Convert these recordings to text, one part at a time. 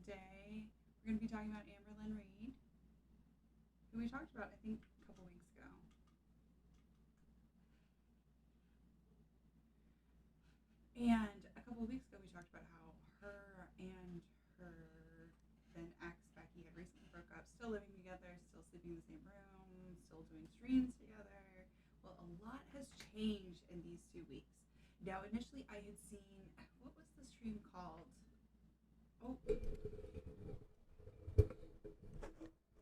Today, we're going to be talking about Amberlynn Reid, who we talked about, I think, a couple weeks ago. And a couple of weeks ago, we talked about how her and her then ex, Becky, had recently broke up, still living together, still sleeping in the same room, still doing streams together. Well, a lot has changed in these 2 weeks. Now, initially, I had seen, what was the stream called? Oh,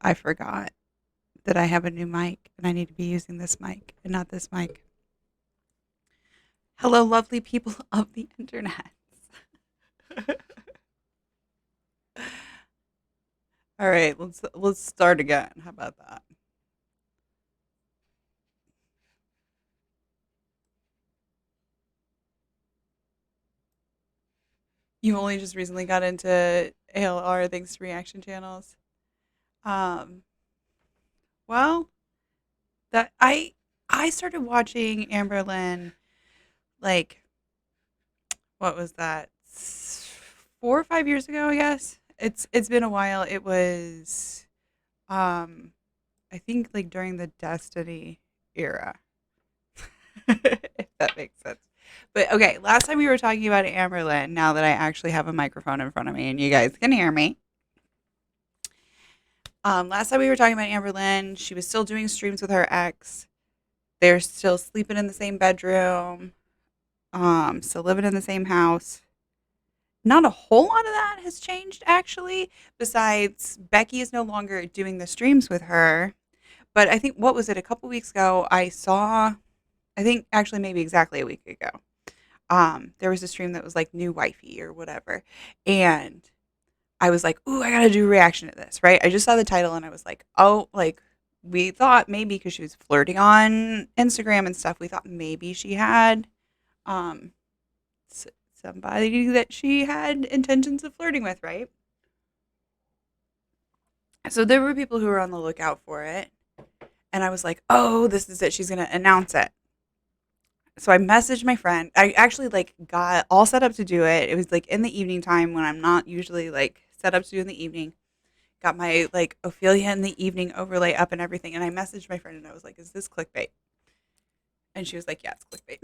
I forgot that I have a new mic and I need to be using this mic and not this mic. Hello, lovely people of the internet. All right, let's start again. How about that? You only just recently got into ALR thanks to reaction channels. Um, well, that I started watching Amberlynn like what was that? 4 or 5 years ago, I guess. It's been a while. It was um I think like during the Destiny era. If that makes sense. But okay, last time we were talking about Amberlynn, now that I actually have a microphone in front of me and you guys can hear me. Last time we were talking about Amberlynn, she was still doing streams with her ex. They're still sleeping in the same bedroom, still living in the same house. Not a whole lot of that has changed actually, besides Becky is no longer doing the streams with her. But I think, what was it, a couple weeks ago, I think actually maybe exactly a week ago, there was a stream that was like new wifey or whatever. And I was like, ooh, I gotta do a reaction to this, right? I just saw the title and I was like, oh, like we thought maybe because she was flirting on Instagram and stuff, we thought maybe she had um somebody that she had intentions of flirting with, right? So there were people who were on the lookout for it. And I was like, oh, this is it. She's gonna announce it. So I messaged my friend. I actually like got all set up to do it. It was like in the evening time when I'm not usually like set up to do in the evening. Got my like Ophelia in the evening overlay up and everything. And I messaged my friend and I was like, is this clickbait? And she was like, yeah, it's clickbait.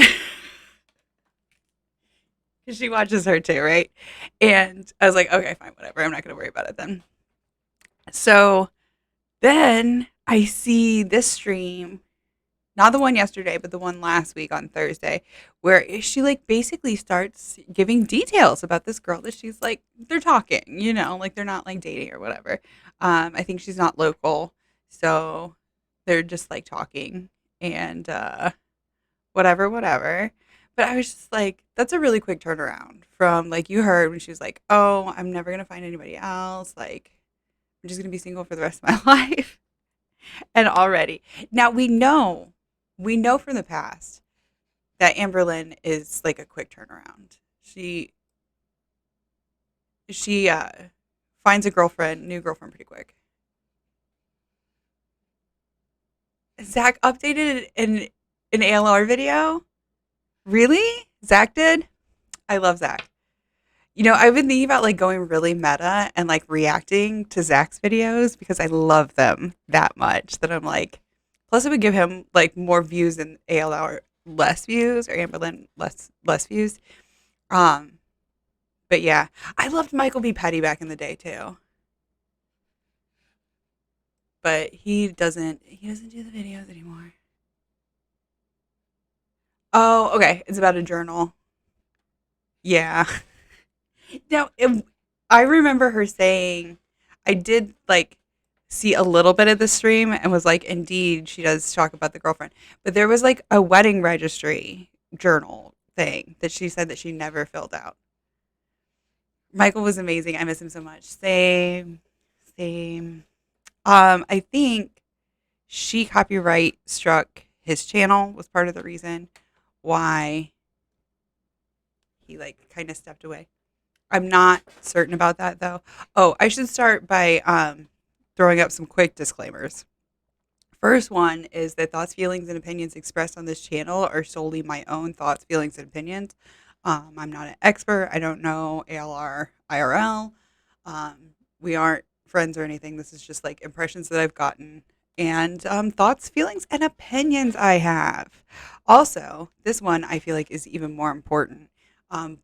Because she watches her too, right? And I was like, okay, fine, whatever. I'm not going to worry about it then. So then I see this stream, not the one yesterday, but the one last week on Thursday, where she like basically starts giving details about this girl that she's like, they're talking, like they're not like dating or whatever. I think she's not local, so they're just like talking and whatever, whatever. But I was just like, that's a really quick turnaround from like you heard when she was like, oh, I'm never gonna find anybody else. Like, I'm just gonna be single for the rest of my life. And already, now we know from the past that Amberlynn is like a quick turnaround. She finds a new girlfriend pretty quick. Zach updated an ALR video. Really? Zach did? I love Zach. I've been thinking about like going really meta and like reacting to Zach's videos because I love them that much that I'm like, plus it would give him like more views than ALR less views or Amberlynn less views. Um, but yeah, I loved Michael B. Petty back in the day too, but he doesn't do the videos anymore. Oh, okay, it's about a journal. Yeah. Now, I remember her saying, I did like see a little bit of the stream and was like, indeed, she does talk about the girlfriend. But there was like a wedding registry journal thing that she said that she never filled out. Michael was amazing. I miss him so much. Same, same. I think she copyright struck his channel was part of the reason why he like kind of stepped away. I'm not certain about that though. Oh, I should start by throwing up some quick disclaimers. First one is that thoughts, feelings, and opinions expressed on this channel are solely my own thoughts, feelings, and opinions. I'm not an expert. I don't know ALR IRL. We aren't friends or anything. This is just like impressions that I've gotten and thoughts, feelings, and opinions I have. Also, this one I feel like is even more important.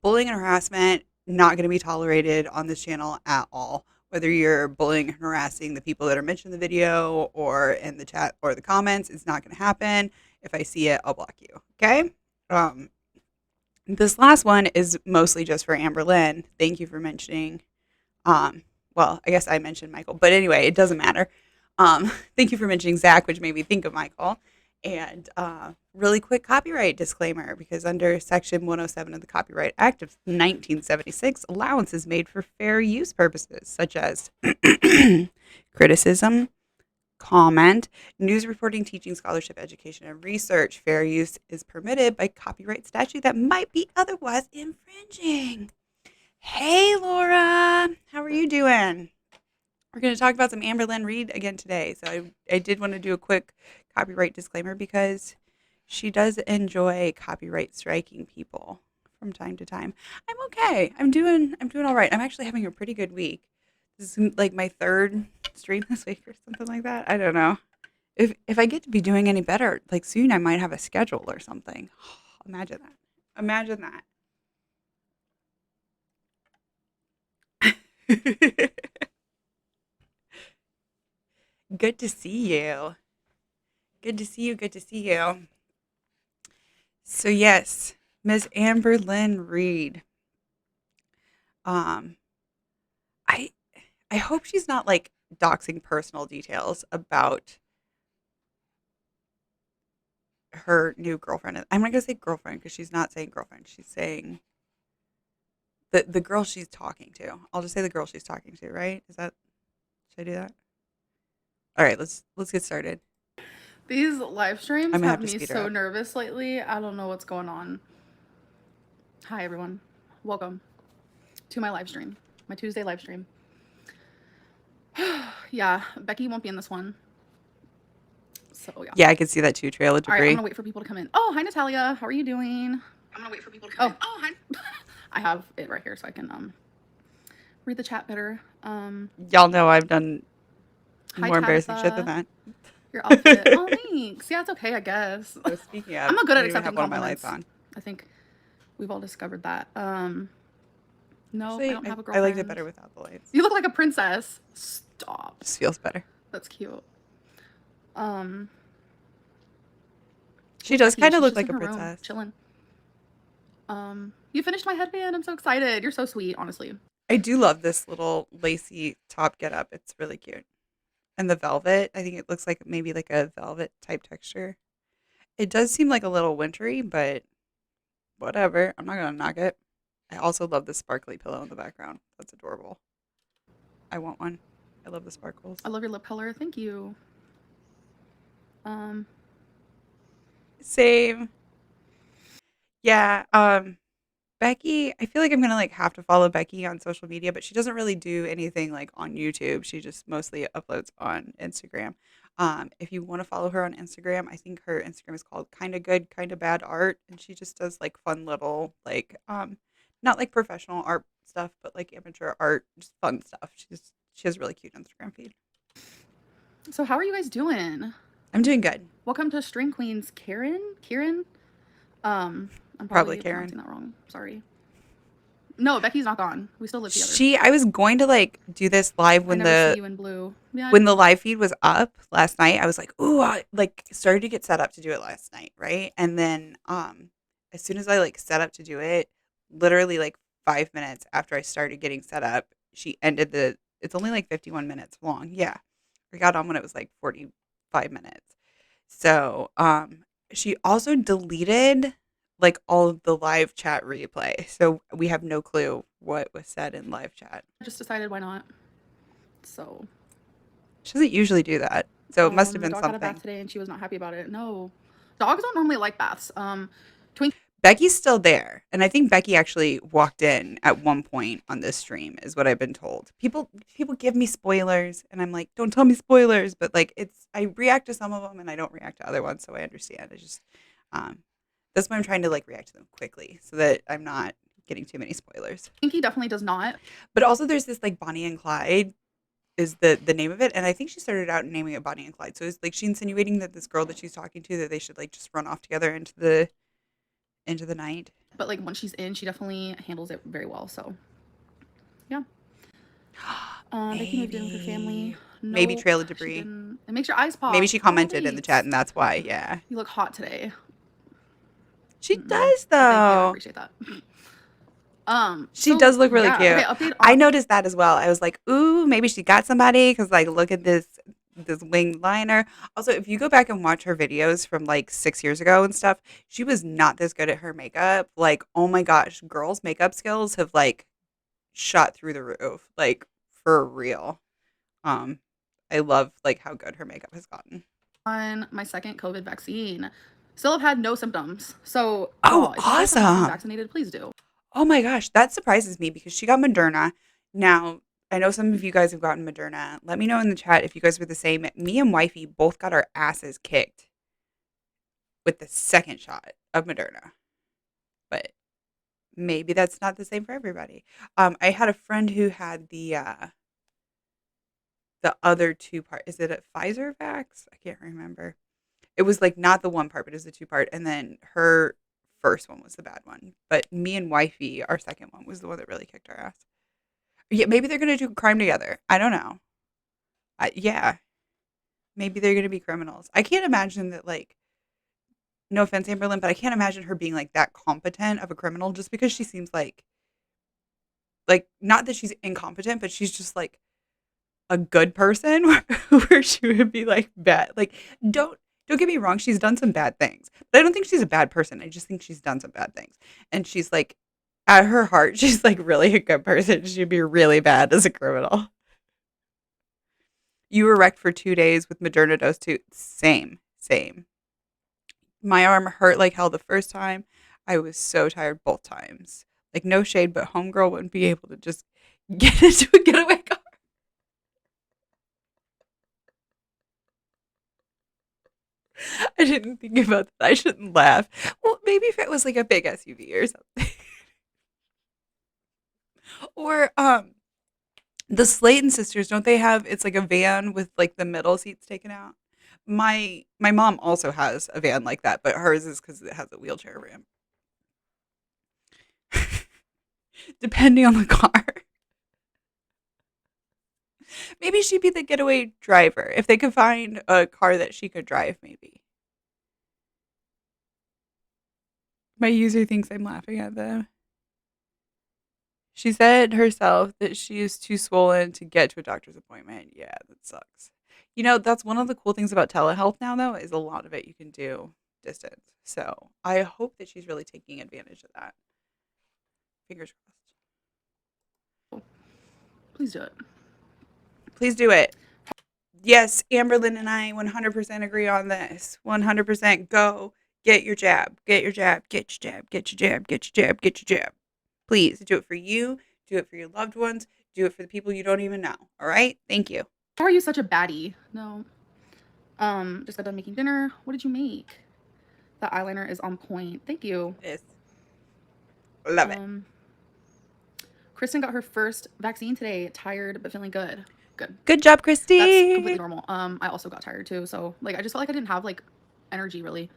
Bullying and harassment not going to be tolerated on this channel at all. Whether you're bullying and harassing the people that are mentioned in the video or in the chat or the comments, it's not going to happen. If I see it, I'll block you. Okay. Um, this last one is mostly just for Amberlynn. Thank you for mentioning. Um, well, I guess I mentioned Michael, but anyway, it doesn't matter. Thank you for mentioning Zach, which made me think of Michael. And really quick copyright disclaimer, because under Section 107 of the Copyright Act of 1976, allowance is made for fair use purposes, such as criticism, comment, news reporting, teaching, scholarship, education, and research. Fair use is permitted by copyright statute that might be otherwise infringing. Hey, Laura, how are you doing? We're going to talk about some Amberlynn Reid again today. So I did want to do a quick copyright disclaimer because she does enjoy copyright striking people from time to time. I'm okay. I'm doing all right. I'm actually having a pretty good week. This is like my third stream this week or something like that. I don't know. If I get to be doing any better, like soon I might have a schedule or something. Imagine that. Imagine that. Good to see you. Good to see you. Good to see you. So yes, Miss Amberlynn Reid. Um, I I hope she's not like doxing personal details about her new girlfriend. I'm not gonna say girlfriend because she's not saying girlfriend. She's saying the girl she's talking to. I'll just say the girl she's talking to. Right? Should I do that? All right. Let's get started. These live streams I'm gonna have have to me speed her so up. nervous lately. I don't know what's going on. Hi, everyone. Welcome to my live stream, my Tuesday live stream. Yeah, Becky won't be in this one. So, yeah. Yeah, I can see that too. Trail of All right, I'm debris. going to wait for people to come in. Oh, hi, Natalia. How are you doing? I'm going to wait for people to come in. Oh, hi. I have it right here so I can read the chat better. Y'all know I've done Hi, more embarrassing shit Tabitha. than that. Your outfit. Oh, thanks. Yeah, it's okay, I guess. So speaking of, I'm not good I at don't even accepting have one of my compliments. lights on. I think we've all discovered that. No, Actually, I don't have a I girlfriend. liked it better without the lights. You look like a princess. Stop. Just feels better. That's cute. She does kind of She's look just like in a her room, princess. chilling. You finished my headband. I'm so excited. You're so sweet, honestly. I do love this little lacy top getup. It's really cute. And the velvet, I think it looks like maybe like a velvet type texture. It does seem like a little wintry, but whatever. I'm not gonna knock it. I also love the sparkly pillow in the background. That's adorable. I want one. I love the sparkles. I love your lip color. Thank you. Same. Yeah. Becky, I feel like I'm gonna like have to follow Becky on social media, but she doesn't really do anything like on YouTube. She just mostly uploads on Instagram. If you want to follow her on Instagram, I think her Instagram is called Kinda Good, Kinda Bad Art, and she just does like fun little like not like professional art stuff, but like amateur art, just fun stuff. She has a really cute Instagram feed. So how are you guys doing? I'm doing good. Welcome to String Queens, Kieran. I'm Probably pronouncing Karen. that wrong. Sorry. No, Becky's not gone. We still live together. I was going to like do this live I never see you in blue. Yeah. when the live feed was up last night. I was like, ooh, I like started to get set up to do it last night, right? And then as soon as I like set up to do it, literally like 5 minutes after I started getting set up, she ended it's only like 51 minutes long. Yeah. I got on when it was like 45 minutes. So she also deleted like all of the live chat replay. So we have no clue what was said in live chat. I just decided why not. So She doesn't usually do that. So it must have been the dog something. had a bath today and she was not happy about it. No. Dogs don't normally like baths. Becky's still there. And I think Becky actually walked in at one point on this stream, is what I've been told. People give me spoilers and I'm like, don't tell me spoilers, but like I react to some of them and I don't react to other ones, so I understand. I just that's why I'm trying to like react to them quickly so that I'm not getting too many spoilers. I think he definitely does not. But also there's this like Bonnie and Clyde is the name of it, and I think she started out naming it Bonnie and Clyde. So it's like she insinuating that this girl that she's talking to that they should like just run off together into the night. But like when she's in, she definitely handles it very well. So yeah. Becky moved in with her family. Maybe Nope, Trail of she Debris. didn't. It makes your eyes pop. Maybe she Oh, commented in the chat, thanks. and that's why. Yeah, You look hot today. she does Thank you. I though. appreciate that. She does look really yeah, cute. okay, update I on noticed that as well. I was like, ooh, maybe she got somebody because like look at this winged liner. Also, if you go back and watch her videos from like 6 years ago and stuff, she was not this good at her makeup. Like, oh my gosh, girls' makeup skills have like shot through the roof. Like for real. Um, I love like how good her makeup has gotten. on my second COVID vaccine. Still have had no symptoms. So, Oh, y'all, if you guys have not been awesome. vaccinated, please do. Oh my gosh, that surprises me because she got Moderna. Now, I know some of you guys have gotten Moderna. Let me know in the chat if you guys were the same. Me and Wifey both got our asses kicked with the second shot of Moderna. But maybe that's not the same for everybody. I had a friend who had the other two part. Is it a Pfizer vax? I can't remember. It was like not the one part, but it was the two part. And then her first one was the bad one. But me and Wifey, our second one, was the one that really kicked our ass. Yeah, maybe they're gonna do crime together. I don't know. Yeah, maybe they're gonna be criminals. I can't imagine that. Like, no offense, Amberlynn, but I can't imagine her being like that competent of a criminal just because she seems like not that she's incompetent, but she's just like a good person where she would be like bad. Like, don't get me wrong, she's done some bad things, but I don't think she's a bad person. I just think she's done some bad things, and she's like at her heart, she's like really a good person. She'd be really bad as a criminal. You were wrecked for 2 days with Moderna dose 2. Same, same. My arm hurt like hell the first time. I was so tired both times. Like, no shade, but homegirl wouldn't be able to just get into a getaway car. I didn't think about that. I shouldn't laugh. Well, maybe if it was like a big SUV or something. Or the Slayton sisters, don't they have it's like a van with like the middle seats taken out? My mom also has a van like that, but hers is because it has a wheelchair ramp. Depending on the car. Maybe she'd be the getaway driver if they could find a car that she could drive, maybe. My user thinks I'm laughing at them. She said herself that she is too swollen to get to a doctor's appointment. Yeah, that sucks. You know, that's one of the cool things about telehealth now, though, is a lot of it you can do distance. So I hope that she's really taking advantage of that. Fingers crossed. Please do it. Please do it. Yes, Amberlynn and I 100% agree on this. 100% go get your jab. Get your jab. Get your jab. Get your jab. Get your jab. Get your jab. Please do it for you. Do it for your loved ones. Do it for the people you don't even know. All right? Thank you. How are you such a baddie? No. Just got done making dinner. What did you make? The eyeliner is on point. Thank you. Yes. Love it. Kristen got her first vaccine today. Tired but feeling good. Good. Good job, Christy. That's completely normal. I also got tired too, so like I just felt like I didn't have like energy really.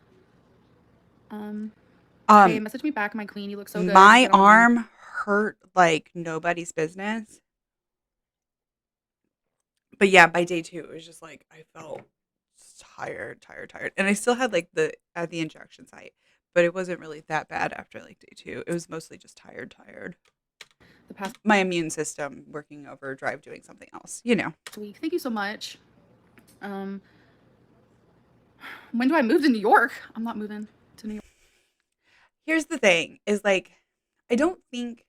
Hey, message me back, my queen. You look so good. My arm hurt like nobody's business. But yeah, by day 2, it was just like I felt tired. And I still had like at the injection site, but it wasn't really that bad after like day 2. It was mostly just tired. My immune system working overdrive doing something else, you know. Week. Thank you so much. When do I move to New York? I'm not moving to New York. Here's the thing is like I don't think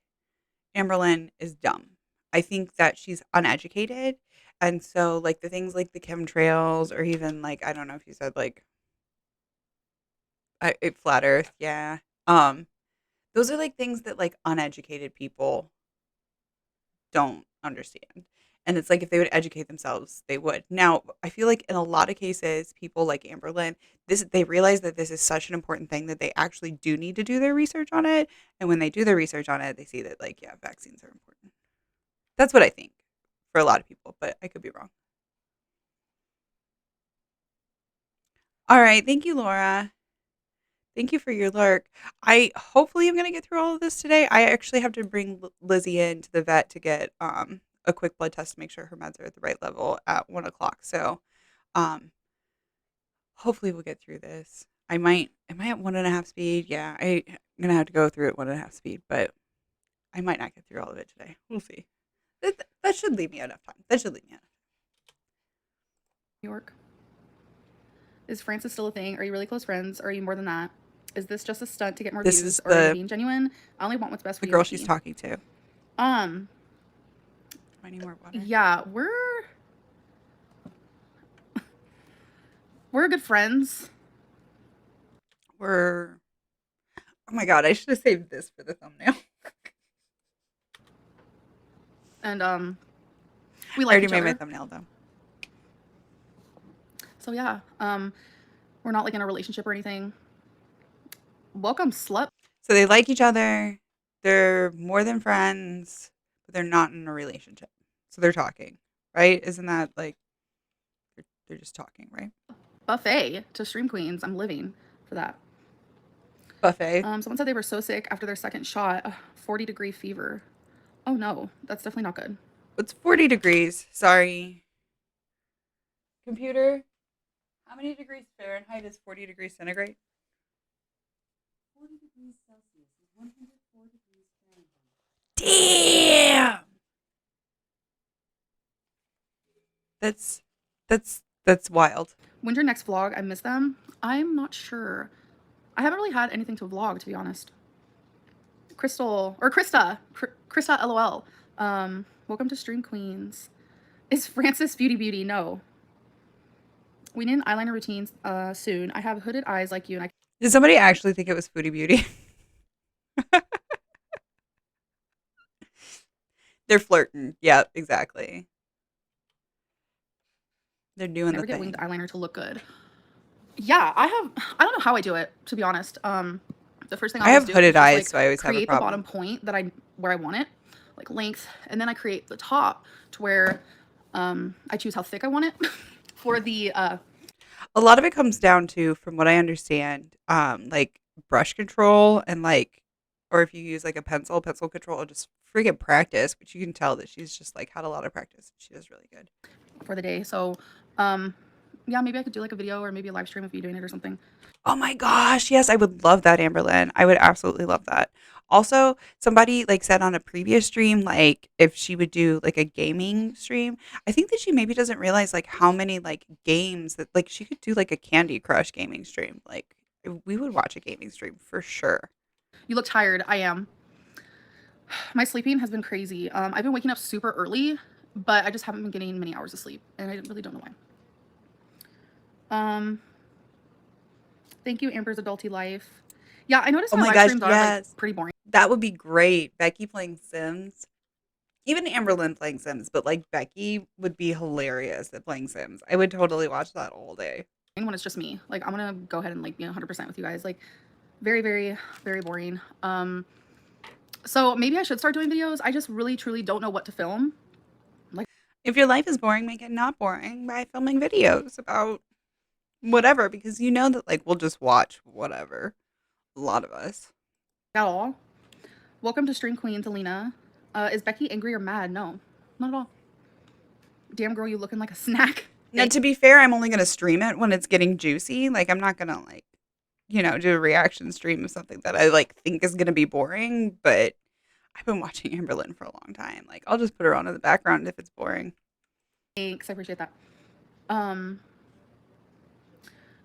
Amberlynn is dumb. I think that she's uneducated. And so like the things like the chemtrails or even like I don't know if you said like flat earth, yeah. Those are like things that like uneducated people don't understand. And it's like if they would educate themselves, they would. Now, I feel like in a lot of cases, people like Amberlynn, they realize that this is such an important thing that they actually do need to do their research on it. And when they do their research on it, they see that like, yeah, vaccines are important. That's what I think for a lot of people, but I could be wrong. All right, thank you, Laura. Thank you for your lurk. I hopefully I'm gonna get through all of this today. I actually have to bring Lizzie in to the vet to get a quick blood test to make sure her meds are at the right level at 1 o'clock. So um hopefully we'll get through this. I might am I at 1.5 speed? Yeah, I'm gonna have to go through at 1.5 speed, but I might not get through all of it today. We'll see. That should leave me enough time. That should leave me enough. New York. Is Francis still a thing? Are you really close friends? Or are you more than that? Is this just a stunt to get more This views? is Or are you being genuine? I only want what's best for the you, girl Becky. she's talking to. Um, Do I need more water? yeah, we're good friends. We're Oh my god, I should have saved this for the thumbnail. And we I like already each made my other. thumbnail though. So yeah, we're not like in a relationship or anything. Welcome, slut. So they like each other. They're more than friends, but they're not in a relationship. So they're talking, right? Isn't that like they're just talking, right? Buffet to Stream Queens. I'm living for that. Buffet. Someone said they were so sick after their second shot. 40-degree fever. Oh no, that's definitely not good. It's 40 degrees. Sorry. Computer, how many degrees Fahrenheit is 40 degrees centigrade? 40 degrees Celsius is 104 degrees Fahrenheit. Damn! That's wild. When's your next vlog? I miss them. I'm not sure. I haven't really had anything to vlog, to be honest. Crystal or Krista, Krista, LOL. Welcome to Stream Queens. Is Francis Beauty? No. We need an eyeliner routine soon. I have hooded eyes like you, and I. Did somebody actually think it was Foodie Beauty? They're flirting. Yeah, exactly. They're doing never the get thing. winged eyeliner to look good. Yeah, I don't know how I do it, to be honest. The first thing I have hooded eyes, like, so I always have a create the problem. bottom point that where I want it, like length, and then I create the top to where I choose how thick I want it for the A lot of it comes down to, from what I understand, like brush control and like, or if you use like a pencil control, or just freaking practice. But you can tell that she's just like had a lot of practice. She does really good for the day. So, yeah, maybe I could do like a video or maybe a live stream of you doing it or something. Oh my gosh, yes, I would love that, Amberlynn. I would absolutely love that. Also, somebody like said on a previous stream, like if she would do like a gaming stream, I think that she maybe doesn't realize like how many like games that like she could do like a Candy Crush gaming stream. Like we would watch a gaming stream for sure. You look tired. I am. My sleeping has been crazy. I've been waking up super early, but I just haven't been getting many hours of sleep, and I really don't know why. Thank you, Amber's Adulty Life. Yeah, I noticed Oh my my live gosh, streams are yes. like pretty boring. That would be great. Becky playing Sims. Even Amberlynn playing Sims, but like Becky would be hilarious at playing Sims. I would totally watch that all day. When it's just me, like I'm gonna go ahead and like be 100% with you guys. Like, very, very, very boring. So maybe I should start doing videos. I just really, truly don't know what to film. Like, if your life is boring, make it not boring by filming videos about whatever, because you know that like we'll just watch whatever. A lot of us. At all. Welcome to Stream Queens, Alina. Is Becky angry or mad? No, not at all. Damn girl, you looking like a snack. Now, to be fair, I'm only gonna stream it when it's getting juicy. Like, I'm not gonna like, you know, do a reaction stream of something that I like think is gonna be boring. But I've been watching Amberlynn for a long time. Like, I'll just put her on in the background if it's boring. Thanks, I appreciate that.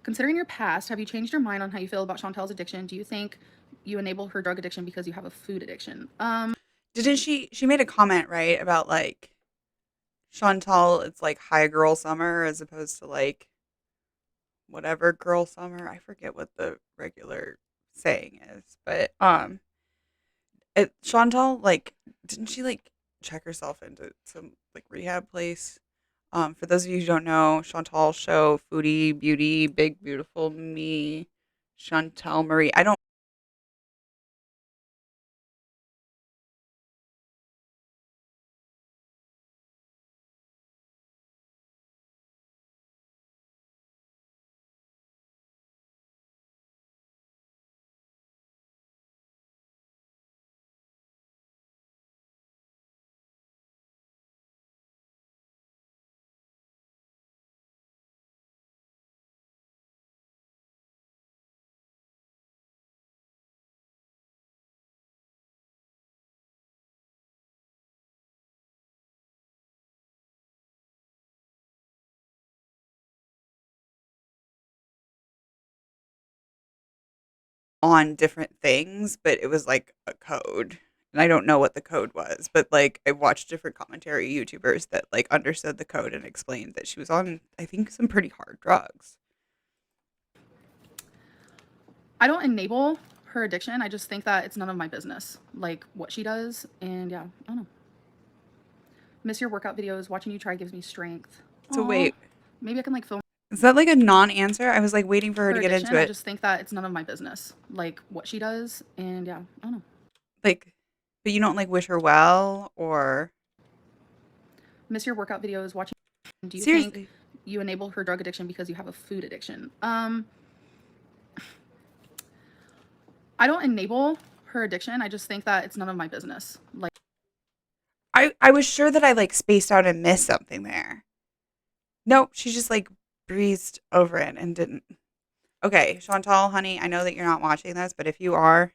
Considering your past, have you changed your mind on how you feel about Chantel's addiction? Do you think you enable her drug addiction because you have a food addiction? Didn't she made a comment, right, about like Chantal, it's like high girl summer as opposed to like whatever girl summer. I forget what the regular saying is, but Chantal, like, didn't she like check herself into some like rehab place. For those of you who don't know, Chantal's show, Foodie Beauty, Big Beautiful Me, Chantal Marie. I don't on different things, but it was like a code. And I don't know what the code was, but like I watched different commentary YouTubers that like understood the code and explained that she was on, I think, some pretty hard drugs. I don't enable her addiction. I just think that it's none of my business, like what she does. And yeah, I don't know. Miss your workout videos. Watching you try gives me strength. So Aw. wait, Maybe I can like film is that like a non-answer? I was like waiting for her her to get into addiction. I it. just think that it's none of my business, like what she does. And yeah, I don't know. Like, but you don't like wish her well or Miss your workout videos. Watching. Do you think seriously? you enable her drug addiction because you have a food addiction? I don't enable her addiction. I just think that it's none of my business. Like, I was sure that I like spaced out and missed something there. Nope, she just like breezed over it and didn't. Okay, Chantal, honey, I know that you're not watching this, but if you are,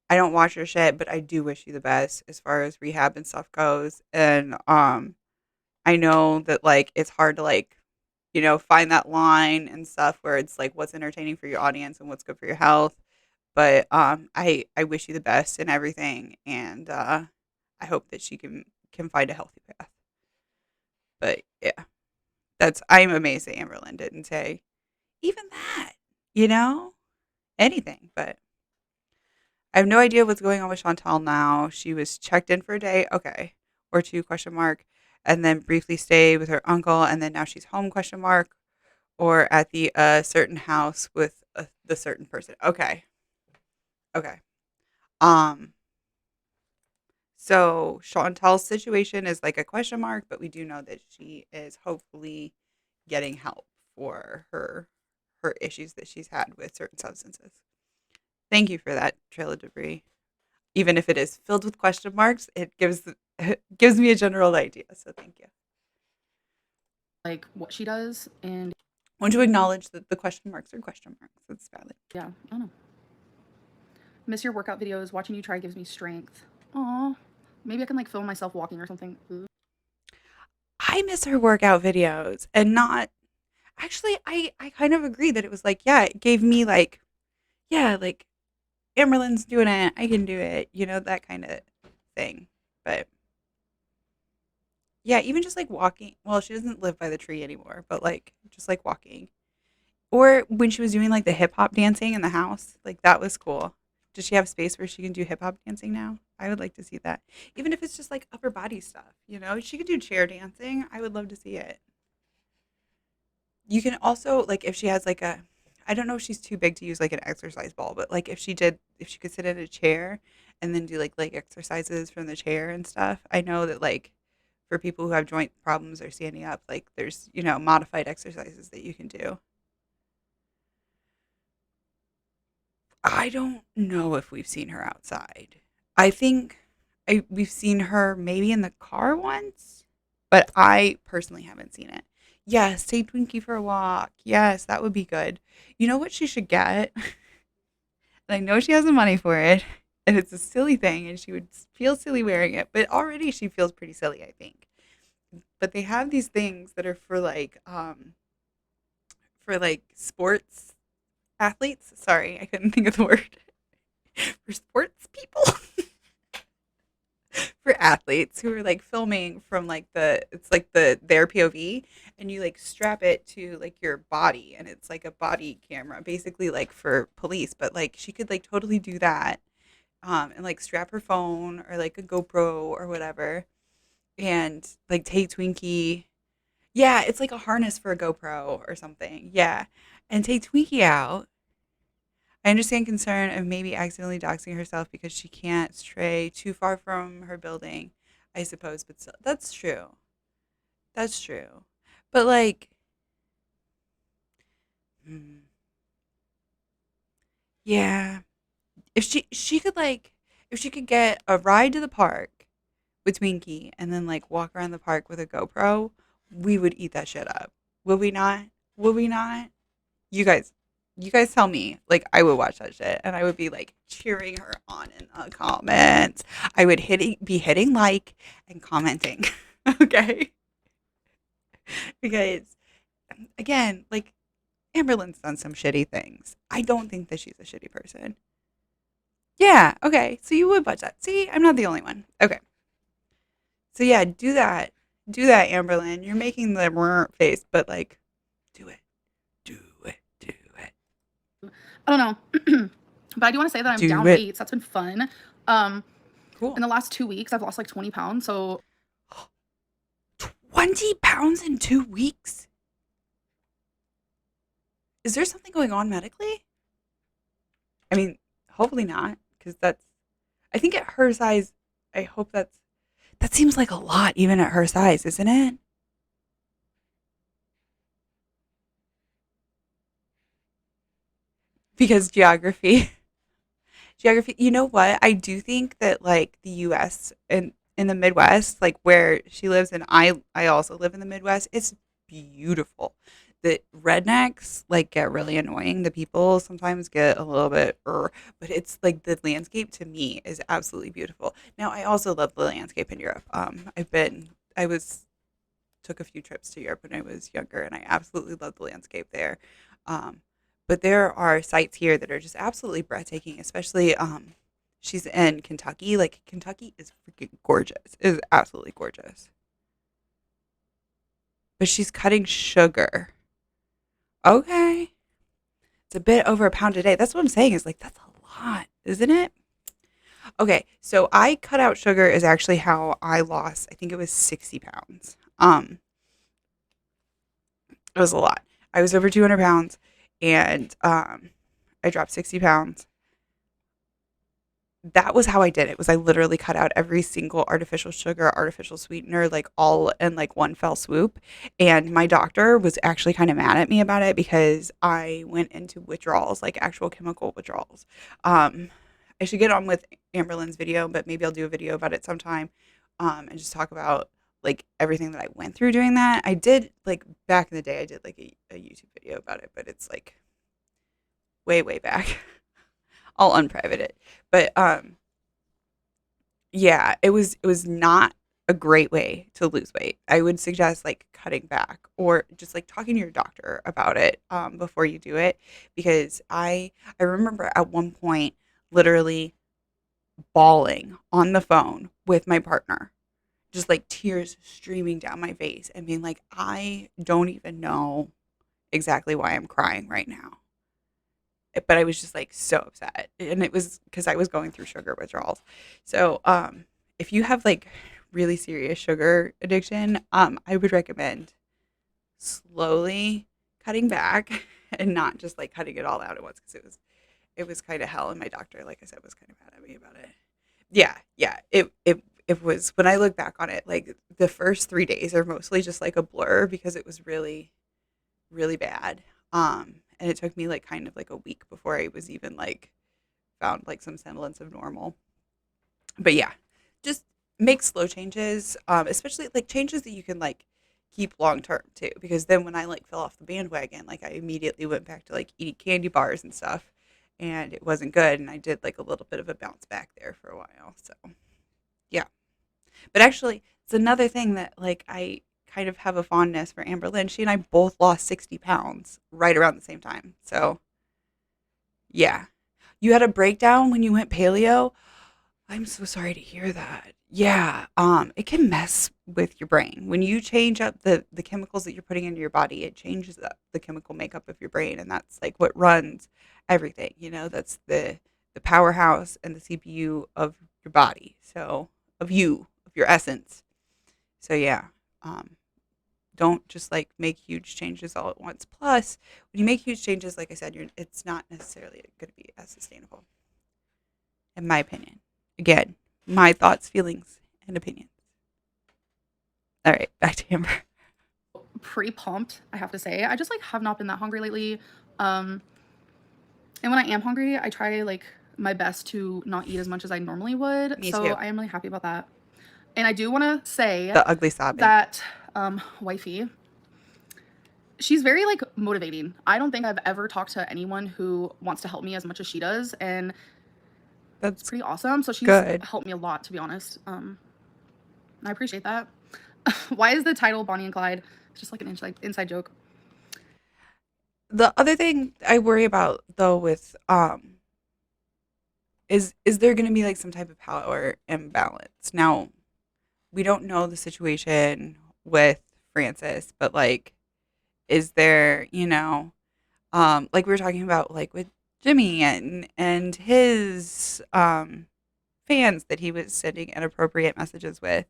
I don't watch your shit, but I do wish you the best as far as rehab and stuff goes. And I know that like it's hard to like, find that line and stuff where it's like what's entertaining for your audience and what's good for your health. But I wish you the best in everything, and I hope that she can find a healthy path. But yeah, I'm amazed that Amberlynn didn't say even that, you know, anything. But I have no idea what's going on with Chantal now. She was checked in for a day, okay, or two question mark, and then briefly stayed with her uncle, and then now she's home question mark, or at the certain house with the certain person. Okay, okay. Um, so Chantal's situation is like a question mark, but we do know that she is hopefully getting help for her issues that she's had with certain substances. Thank you for that trail of debris. Even if it is filled with question marks, it gives it gives me a general idea. So thank you. what she does. And I want to acknowledge that the question marks are question marks. That's valid. yeah, I don't know. Miss your workout videos. Watching you try gives me strength. Aw. Maybe I can like film myself walking or something. Ooh. I miss her workout videos and not actually I kind of agree that it was like, yeah, it gave me like, yeah, like Amberlynn's doing it, I can do it, that kind of thing. But yeah, even just like walking, well, she doesn't live by the tree anymore, but like just like walking. Or when she was doing like the hip hop dancing in the house, like that was cool. Does she have space where she can do hip hop dancing now? I would like to see that. Even if it's just like upper body stuff, She could do chair dancing. I would love to see it. You can also like if she has like a I don't know if she's too big to use like an exercise ball, but like if she could sit in a chair and then do like exercises from the chair and stuff. I know that like for people who have joint problems or standing up, like there's, modified exercises that you can do. I don't know if we've seen her outside. I think we've seen her maybe in the car once, but I personally haven't seen it. Yes, take Twinkie for a walk. Yes, that would be good. You know what she should get? And I know she has the money for it, and it's a silly thing, and she would feel silly wearing it, but already she feels pretty silly, I think. But they have these things that are for like sports athletes. Sorry, I couldn't think of the word. For sports people. For athletes who are like filming from like it's like their POV, and you like strap it to like your body, and it's like a body camera basically like for police, but like she could like totally do that, and like strap her phone or like a GoPro or whatever, and like take Twinkie. Yeah, it's like a harness for a GoPro or something. Yeah. And take Twinkie out. I understand concern of maybe accidentally doxing herself because she can't stray too far from her building, I suppose, but still, that's true. That's true. But like, hmm, yeah, if she could like if she could get a ride to the park with Twinkie and then like walk around the park with a GoPro, we would eat that shit up. Would we not? Would we not? You guys, you guys tell me. Like I would watch that shit and I would be like cheering her on in the comments. I would be hitting like and commenting. Okay, because again, like Amberlynn's done some shitty things. I don't think that she's a shitty person. Yeah. Okay. So you would watch that. See, I'm not the only one. Okay. So yeah, do that. Do that, Amberlynn. You're making the face, but like, do it. Do it. Do it. I don't know. But I do want to say that I'm Do down it. weight, so that's been fun. Um, Cool. in the last 2 weeks, I've lost like 20 pounds. So 20 pounds in 2 weeks? Is there something going on medically? I mean, hopefully not, because I think at her size, I hope that seems like a lot, even at her size, isn't it? Because geography. Geography. You know what? I do think that like the US and in the Midwest, like where she lives and I also live in the Midwest, it's beautiful. The rednecks like get really annoying. The people sometimes get a little bit but it's like the landscape to me is absolutely beautiful. Now I also love the landscape in Europe. I was took a few trips to Europe when I was younger, and I absolutely love the landscape there. Um, but there are sites here that are just absolutely breathtaking, especially she's in Kentucky. Like Kentucky is freaking gorgeous. It is absolutely gorgeous. But she's cutting sugar. Okay. It's a bit over a pound a day. That's what I'm saying is like that's a lot, isn't it? Okay, so I cut out sugar is actually how I lost, I think it was 60 pounds. It was a lot. I was over 200 pounds and I dropped 60 pounds. That was how I did it. Was I literally cut out every single artificial sugar, artificial sweetener, like all in like one fell swoop. And my doctor was actually kind of mad at me about it because I went into withdrawals, like actual chemical withdrawals. Um, I should get on with Amberlynn's video, but maybe I'll do a video about it sometime, and just talk about like everything that I went through doing that. I did like back in the day, I did like a YouTube video about it, but it's like way, way back. I'll unprivate it. But yeah, it was not a great way to lose weight. I would suggest like cutting back or just like talking to your doctor about it before you do it because I remember at one point literally bawling on the phone with my partner, just like tears streaming down my face and being like, I don't even know exactly why I'm crying right now. But I was just like so upset. And it was because I was going through sugar withdrawals. So if you have like really serious sugar addiction, I would recommend slowly cutting back and not just like cutting it all out at once because it was kind of hell. And my doctor, like I said, was kind of mad at me about it. Yeah, yeah. It was when I look back on it, like the first 3 days are mostly just like a blur because it was really, really bad. And it took me like kind of like a week before I was even like found like some semblance of normal. But yeah, just make slow changes, especially like changes that you can like keep long term too. Because then when I like fell off the bandwagon, like I immediately went back to like eating candy bars and stuff, and it wasn't good. And I did like a little bit of a bounce back there for a while. So yeah, but actually, it's another thing that like I kind of have a fondness for Amber Lynn. She and I both lost 60 pounds right around the same time. So yeah, you had a breakdown when you went paleo. I'm so sorry to hear that. Yeah, it can mess with your brain. When you change up the chemicals that you're putting into your body, it changes the chemical makeup of your brain, and that's like what runs everything. That's the powerhouse and the CPU of your body. So of your essence. So yeah, um, don't just like make huge changes all at once. Plus, when you make huge changes, like I said, it's not necessarily going to be as sustainable, in my opinion. Again, my thoughts, feelings, and opinions. All right, back to Amber. Pretty pumped, I have to say. I just like have not been that hungry lately. Um, and when I am hungry, I try like my best to not eat as much as I normally would. Me So too. I am really happy about that. And I do want to say The ugly sobbing. that wifey, she's very like motivating. I don't think I've ever talked to anyone who wants to help me as much as she does, and it's That's pretty awesome. So she's good. helped me a lot, to be honest. I appreciate that. Why is the title Bonnie and Clyde? It's just like an inside joke. The other thing I worry about though with is there going to be like some type of power imbalance? Now, we don't know the situation with Francis, but like is there, like we were talking about like with Jimmy and his fans that he was sending inappropriate messages with.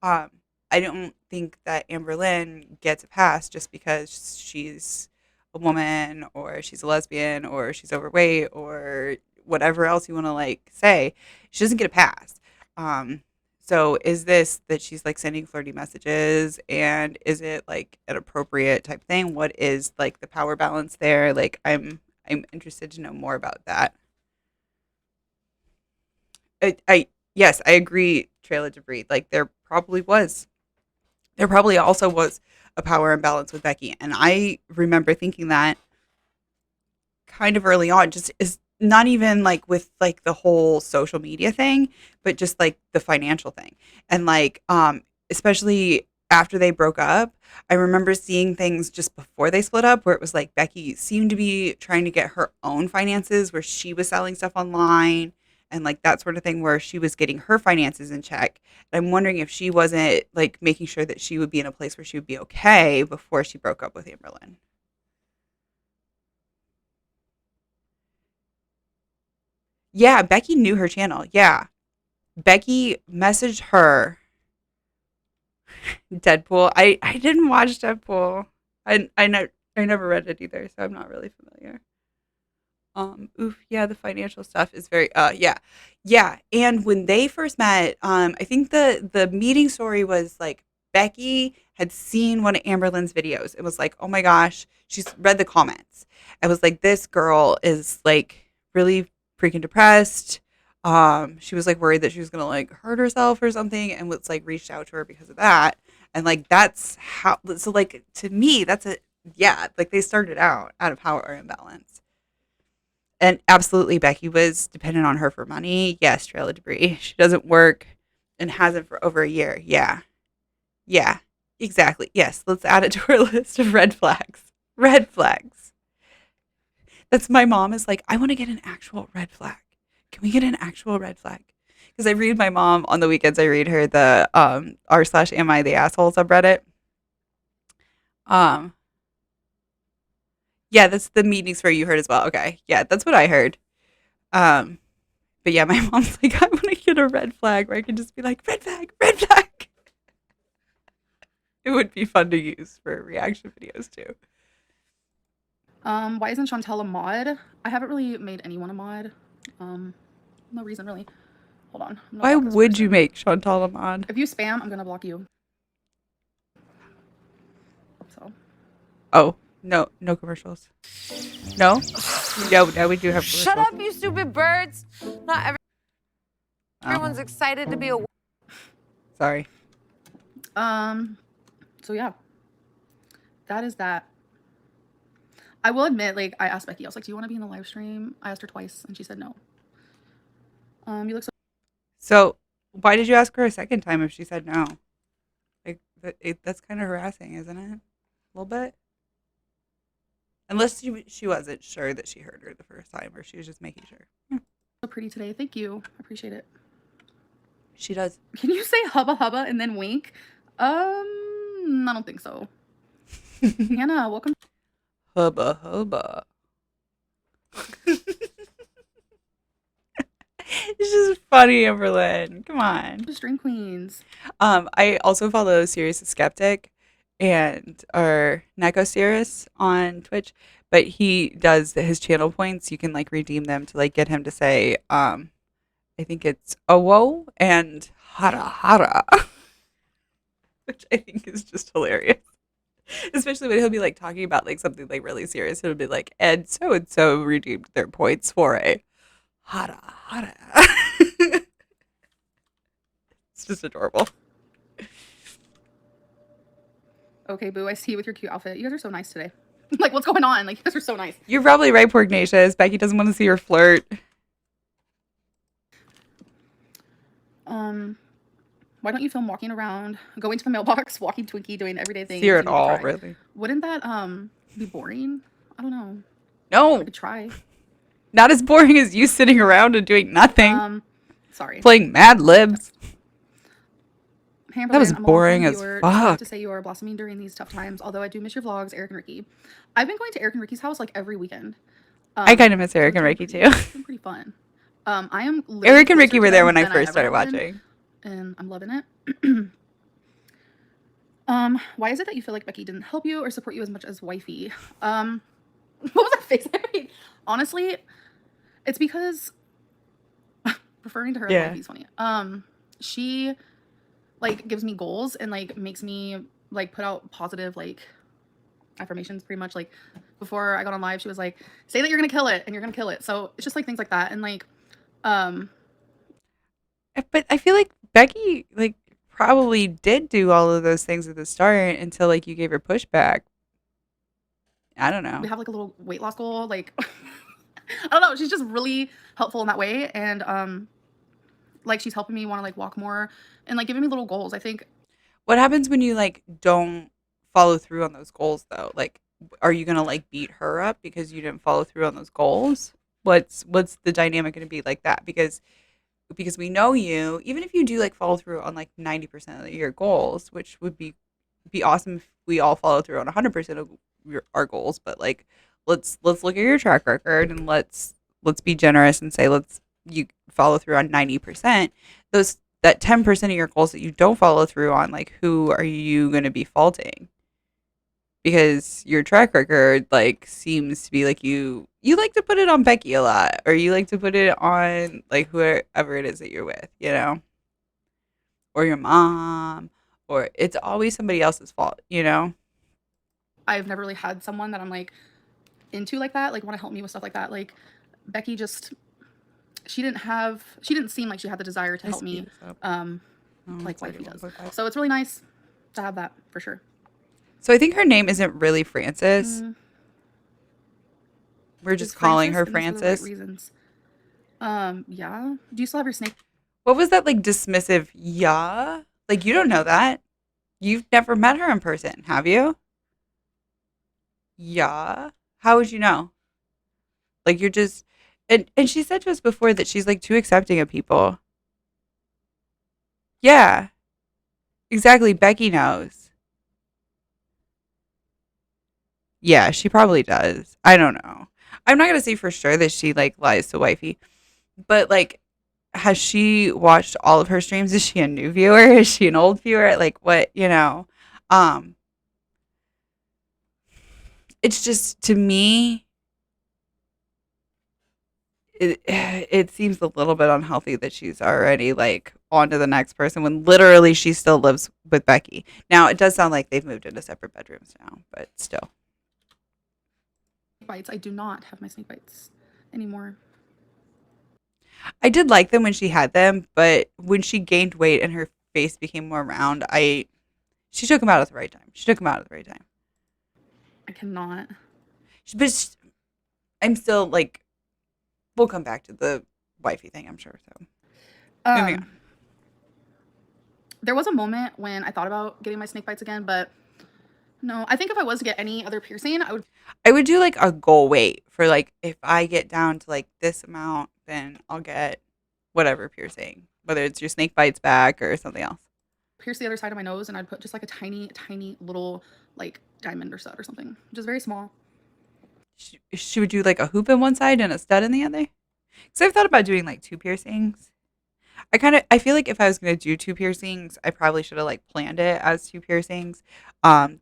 Um, I don't think that Amberlynn gets a pass just because she's a woman or she's a lesbian or she's overweight or whatever else you want to like say. She doesn't get a pass. Um, so is this that she's like sending flirty messages and is it like an appropriate type thing? What is like the power balance there? Like I'm interested to know more about that. I yes, I agree, Trail of Debris. Like there probably also was a power imbalance with Becky, and I remember thinking that kind of early on, just is not even like with like the whole social media thing, but just like the financial thing, and like especially after they broke up. I remember seeing things just before they split up where it was like Becky seemed to be trying to get her own finances where she was selling stuff online and like that sort of thing where she was getting her finances in check. And I'm wondering if she wasn't like making sure that she would be in a place where she would be okay before she broke up with Amberlynn. Yeah, Becky knew her channel. Yeah. Becky messaged her Deadpool. I didn't watch Deadpool. I never read it either, so I'm not really familiar. Oof, yeah, the financial stuff is very yeah. Yeah. And when they first met, I think the meeting story was like Becky had seen one of Amberlynn's videos. It was like, oh my gosh, she's read the comments. I was like, this girl is like really freaking depressed. She was like worried that she was gonna like hurt herself or something and was like reached out to her because of that. And like that's how so like to me, that's a yeah, like they started out of power imbalance. And absolutely, Becky was dependent on her for money. Yes, Trail of Debris. She doesn't work and hasn't for over a year. Yeah. Yeah. Exactly. Yes. Let's add it to our list of red flags. Red flags. That's my mom is like, I want to get an actual red flag. Can we get an actual red flag? Because I read my mom on the weekends, I read her the r/slash am I the asshole subreddit. Um, yeah, that's the meetings where you heard as well. Okay. Yeah, that's what I heard. Um, But yeah, my mom's like, I want to get a red flag where I can just be like, red flag, red flag. It would be fun to use for reaction videos too. Why isn't Chantel a mod? I haven't really made anyone a mod. No reason really. Hold on. I'm gonna Why block this would you person. make Chantal a mod? If you spam, I'm gonna block you. So Oh, no, no commercials. No? No, we do have commercials. Shut up, you stupid birds. Not Oh, everyone's excited to be a. sorry. so yeah, that is that. I will admit, like I asked Becky, I was like, "Do you want to be in the live stream?" I asked her twice, and she said no. You look so. So why did you ask her a second time if she said no? Like that's kind of harassing, isn't it? A little bit. Unless she wasn't sure that she heard her the first time, or she was just making sure. So pretty today. Thank you. I appreciate it. She does. Can you say hubba hubba and then wink? I don't think so. Hannah, welcome. Hubba hubba. It's just funny, Amberlynn. Come on. Just Dream Queens. I also follow Sirius the Skeptic and or Neko Sirius on Twitch, but he does his channel points. You can like redeem them to like get him to say, I think it's Owo and Hara Hara, which I think is just hilarious. Especially when he'll be like talking about like something like really serious. It'll be like, and so redeemed their points for a Hara Hara. It's just adorable. Okay, Boo, I see you with your cute outfit. You guys are so nice today. Like, what's going on? Like, you guys are so nice. You're probably right, Porgnatius. Becky doesn't want to see her flirt. Why don't you film walking around, going to the mailbox, walking Twinkie, doing everyday things? See her and at you could all, try? really. Wouldn't that be boring? I don't know. I No, could try. not as boring as you sitting around and doing nothing, Sorry. playing Mad Libs. Hey, That was Amberlynn, I'm a boring longtime as viewer. Just wanted fuck. to say you are blossoming during these tough times. Although I do miss your vlogs, Eric and Ricky. I've been going to Eric and Ricky's house like every weekend. I kind of miss Eric and Ricky too. It's been pretty fun. I am literally Eric and Ricky closer were to there them when I than first ever started have been, watching. and I'm loving it. Why is it that you feel like Becky didn't help you or support you as much as wifey? What was that face I made? Honestly, it's because referring to her as wifey is funny. She like gives me goals and like makes me like put out positive like affirmations pretty much. Like before I got on live, she was like, say that you're gonna kill it and you're gonna kill it. So it's just like things like that. And like But I feel like Becky like probably did do all of those things at the start until like you gave her pushback. I don't know. we have like a little weight loss goal. Like I don't know. She's just really helpful in that way. And like she's helping me want to like walk more and like giving me little goals. I think. What happens when you like don't follow through on those goals though? Like are you gonna like beat her up because you didn't follow through on those goals? What's the dynamic gonna be like that? Because we know you, even if you do like follow through on like 90% of your goals, which would be awesome if we all follow through on 100% of our goals, but like let's look at your track record and let's be generous and say you follow through on 90%. Those that 10% of your goals that you don't follow through on, like who are you going to be faulting? Because your track record like seems to be like you like to put it on Becky a lot, or you like to put it on like whoever it is that you're with, you know, or your mom, or it's always somebody else's fault, you know. I've never really had someone that I'm like into like that, like want to help me with stuff like that. Like Becky just she didn't seem like she had the desire to help me like wifey does. So it's really nice to have that for sure. So I think her name isn't really Frances. We're just calling her Frances. For the right reasons. Yeah. Do you still have your snake? What was that like dismissive? Yeah. Like you don't know that. You've never met her in person, have you? Yeah. How would you know? Like you're just and she said to us before that she's like too accepting of people. Yeah. Exactly. Becky knows. Yeah, she probably does. I don't know. I'm not gonna say for sure that she like lies to wifey, but like, has she watched all of her streams? Is she a new viewer? Is she an old viewer? Like what, you know? It's just to me, it seems a little bit unhealthy that she's already like on to the next person when literally she still lives with Becky. Now it does sound like they've moved into separate bedrooms now, but still. Bites. I do not have my snake bites anymore. I did like them when she had them, but when she gained weight and her face became more round, she took them out at the right time. She took them out at the right time. I cannot. But I'm still like, we'll come back to the wifey thing, I'm sure. So moving on. There was a moment when I thought about getting my snake bites again, but no, I think if I was to get any other piercing, I would do like a goal weight for like if I get down to like this amount, then I'll get whatever piercing, whether it's your snake bites back or something else. Pierce the other side of my nose, and I'd put just like a tiny little like diamond or stud or something, just very small. She would do like a hoop in one side and a stud in the other. Because I've thought about doing like two piercings. I feel like if I was gonna do two piercings, I probably should have like planned it as two piercings.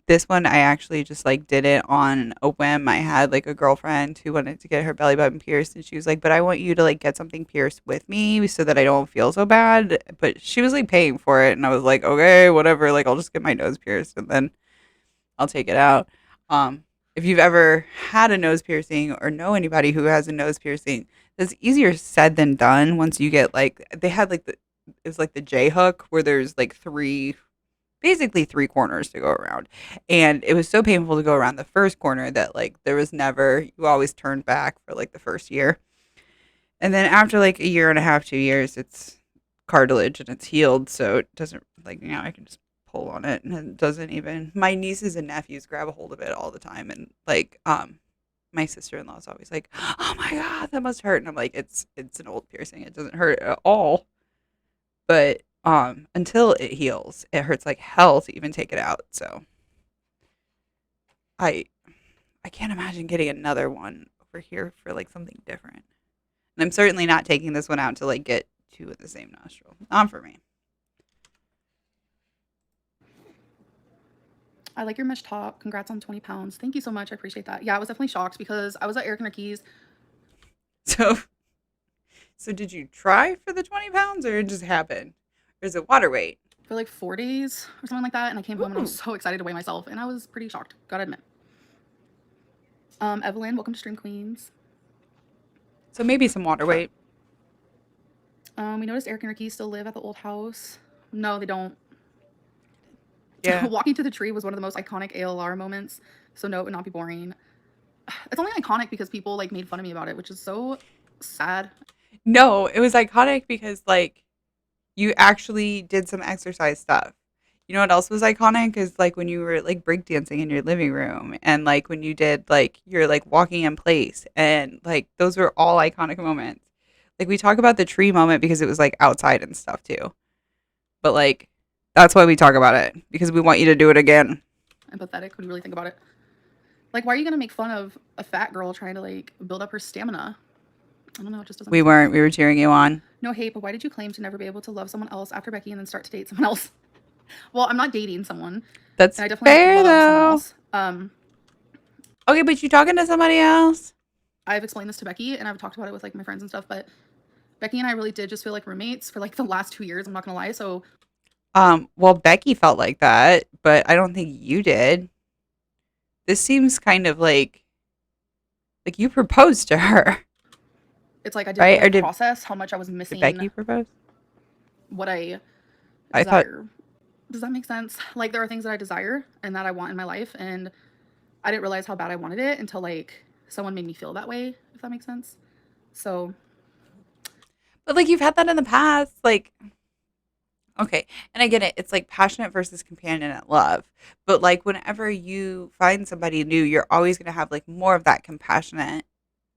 This one I actually just like did it on a whim. I had like a girlfriend who wanted to get her belly button pierced, and she was like, "But I want you to like get something pierced with me so that I don't feel so bad." But she was like paying for it, and I was like, "Okay, whatever. Like I'll just get my nose pierced and then I'll take it out." If you've ever had a nose piercing or know anybody who has a nose piercing, it's easier said than done once you get like they had like it was like the J hook where there's like basically three corners to go around. And it was so painful to go around the first corner that like there was never you always turned back for like the first year. And then after like a year and a half, 2 years, it's cartilage and it's healed, so it doesn't like now I can just pull on it and it doesn't even. My nieces and nephews grab a hold of it all the time, and like my sister in law is always like, "Oh my god, that must hurt," and I'm like, "It's an old piercing. It doesn't hurt at all, but until it heals, it hurts like hell to even take it out." So I I can't imagine getting another one over here for like something different. And I'm certainly not taking this one out to like get two in the same nostril. Not for me. I like your mesh top. Congrats on 20 pounds. Thank you so much. I appreciate that. Yeah, I was definitely shocked because I was at Eric and Ricky's. So so did you try for the 20 pounds or it just happened? Or is it water weight? For like 4 days or something like that, and I came home and I was Ooh. so excited to weigh myself, and I was pretty shocked, gotta admit. Evelyn, welcome to Stream Queens. So maybe some water weight. We noticed Eric and Ricky still live at the old house. No, they don't. Yeah. Walking to the tree was one of the most iconic ALR moments, so no, it would not be boring. It's only iconic because people like made fun of me about it, which is so sad. No, it was iconic because like you actually did some exercise stuff. You know what else was iconic is like when you were like breakdancing in your living room and like when you did like you're like walking in place and like those were all iconic moments. Like we talk about the tree moment because it was like outside and stuff too. But like that's why we talk about it because we want you to do it again. Empathetic when you really think about it. Like, why are you gonna make fun of a fat girl trying to like build up her stamina? I don't know. It just doesn't. We weren't. We were cheering you on. No hate, but why did you claim to never be able to love someone else after Becky and then start to date someone else? Well, I'm not dating someone. That's and I definitely fair love though. someone else. Okay, but you talking to somebody else? I've explained this to Becky and I've talked about it with like my friends and stuff, but Becky and I really did just feel like roommates for like the last 2 years. I'm not gonna lie. So, Well, Becky felt like that, but I don't think you did. This seems kind of like you proposed to her, it's like I didn't right? Or really process how much I was did missing Becky propose? what I I thought desire. Does that make sense? Like there are things that I desire and that I want in my life, and I didn't realize how bad I wanted it until like someone made me feel that way, if that makes sense. So, but like you've had that in the past, like okay, and I get it. It's like passionate versus companionate love. But like whenever you find somebody new, you're always going to have like more of that compassionate,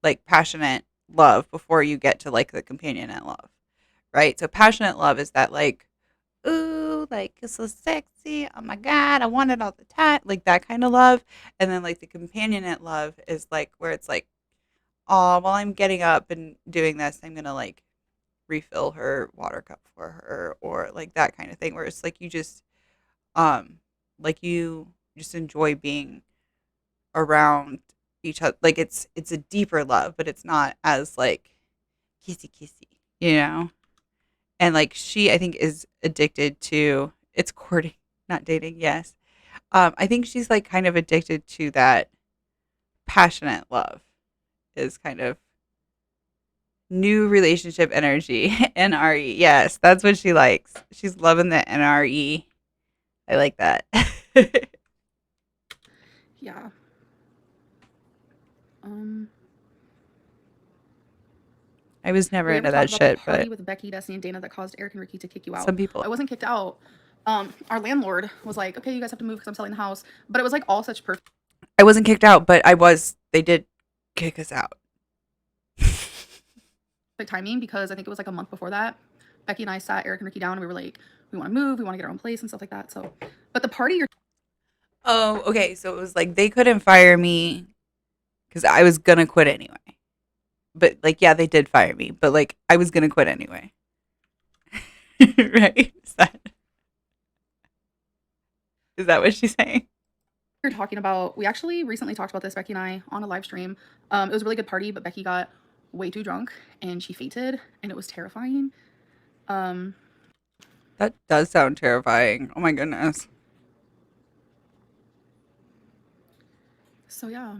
like passionate love before you get to like the companionate love, right? So passionate love is that like, ooh, like it's so sexy. Oh my God, I want it all the time. Like that kind of love. And then like the companionate love is like where it's like, oh, while I'm getting up and doing this, I'm going to like refill her water cup for her or like that kind of thing where it's like you just like you just enjoy being around each other like it's a deeper love but it's not as like kissy kissy, you know. And like she I think is addicted to it's courting not dating, yes. I think she's like kind of addicted to that passionate love is kind of new relationship energy. NRE. Yes, that's what she likes. She's loving the NRE. I like that. yeah. I was never We into ever that talked about shit, the party but with Becky, Destiny, and Dana that caused Eric and Ricky to kick you out? some people. I wasn't kicked out. Our landlord was like, okay, you guys have to move because I'm selling the house. But it was like all such perfect I wasn't kicked out, but I was. They did kick us out. timing because I think it was like a month before that. Becky and I sat Eric and Ricky down and we were like, we want to move, we want to get our own place and stuff like that. So, but the party you're Oh, okay. So it was like they couldn't fire me because I was gonna quit anyway. but like, yeah, they did fire me, but like, I was gonna quit anyway. Right? Is that what she's saying? We're talking about, we actually recently talked about this, Becky and I, on a live stream. It was a really good party, but Becky got way too drunk and she fainted, and it was terrifying. That does sound terrifying. Oh my goodness. So yeah.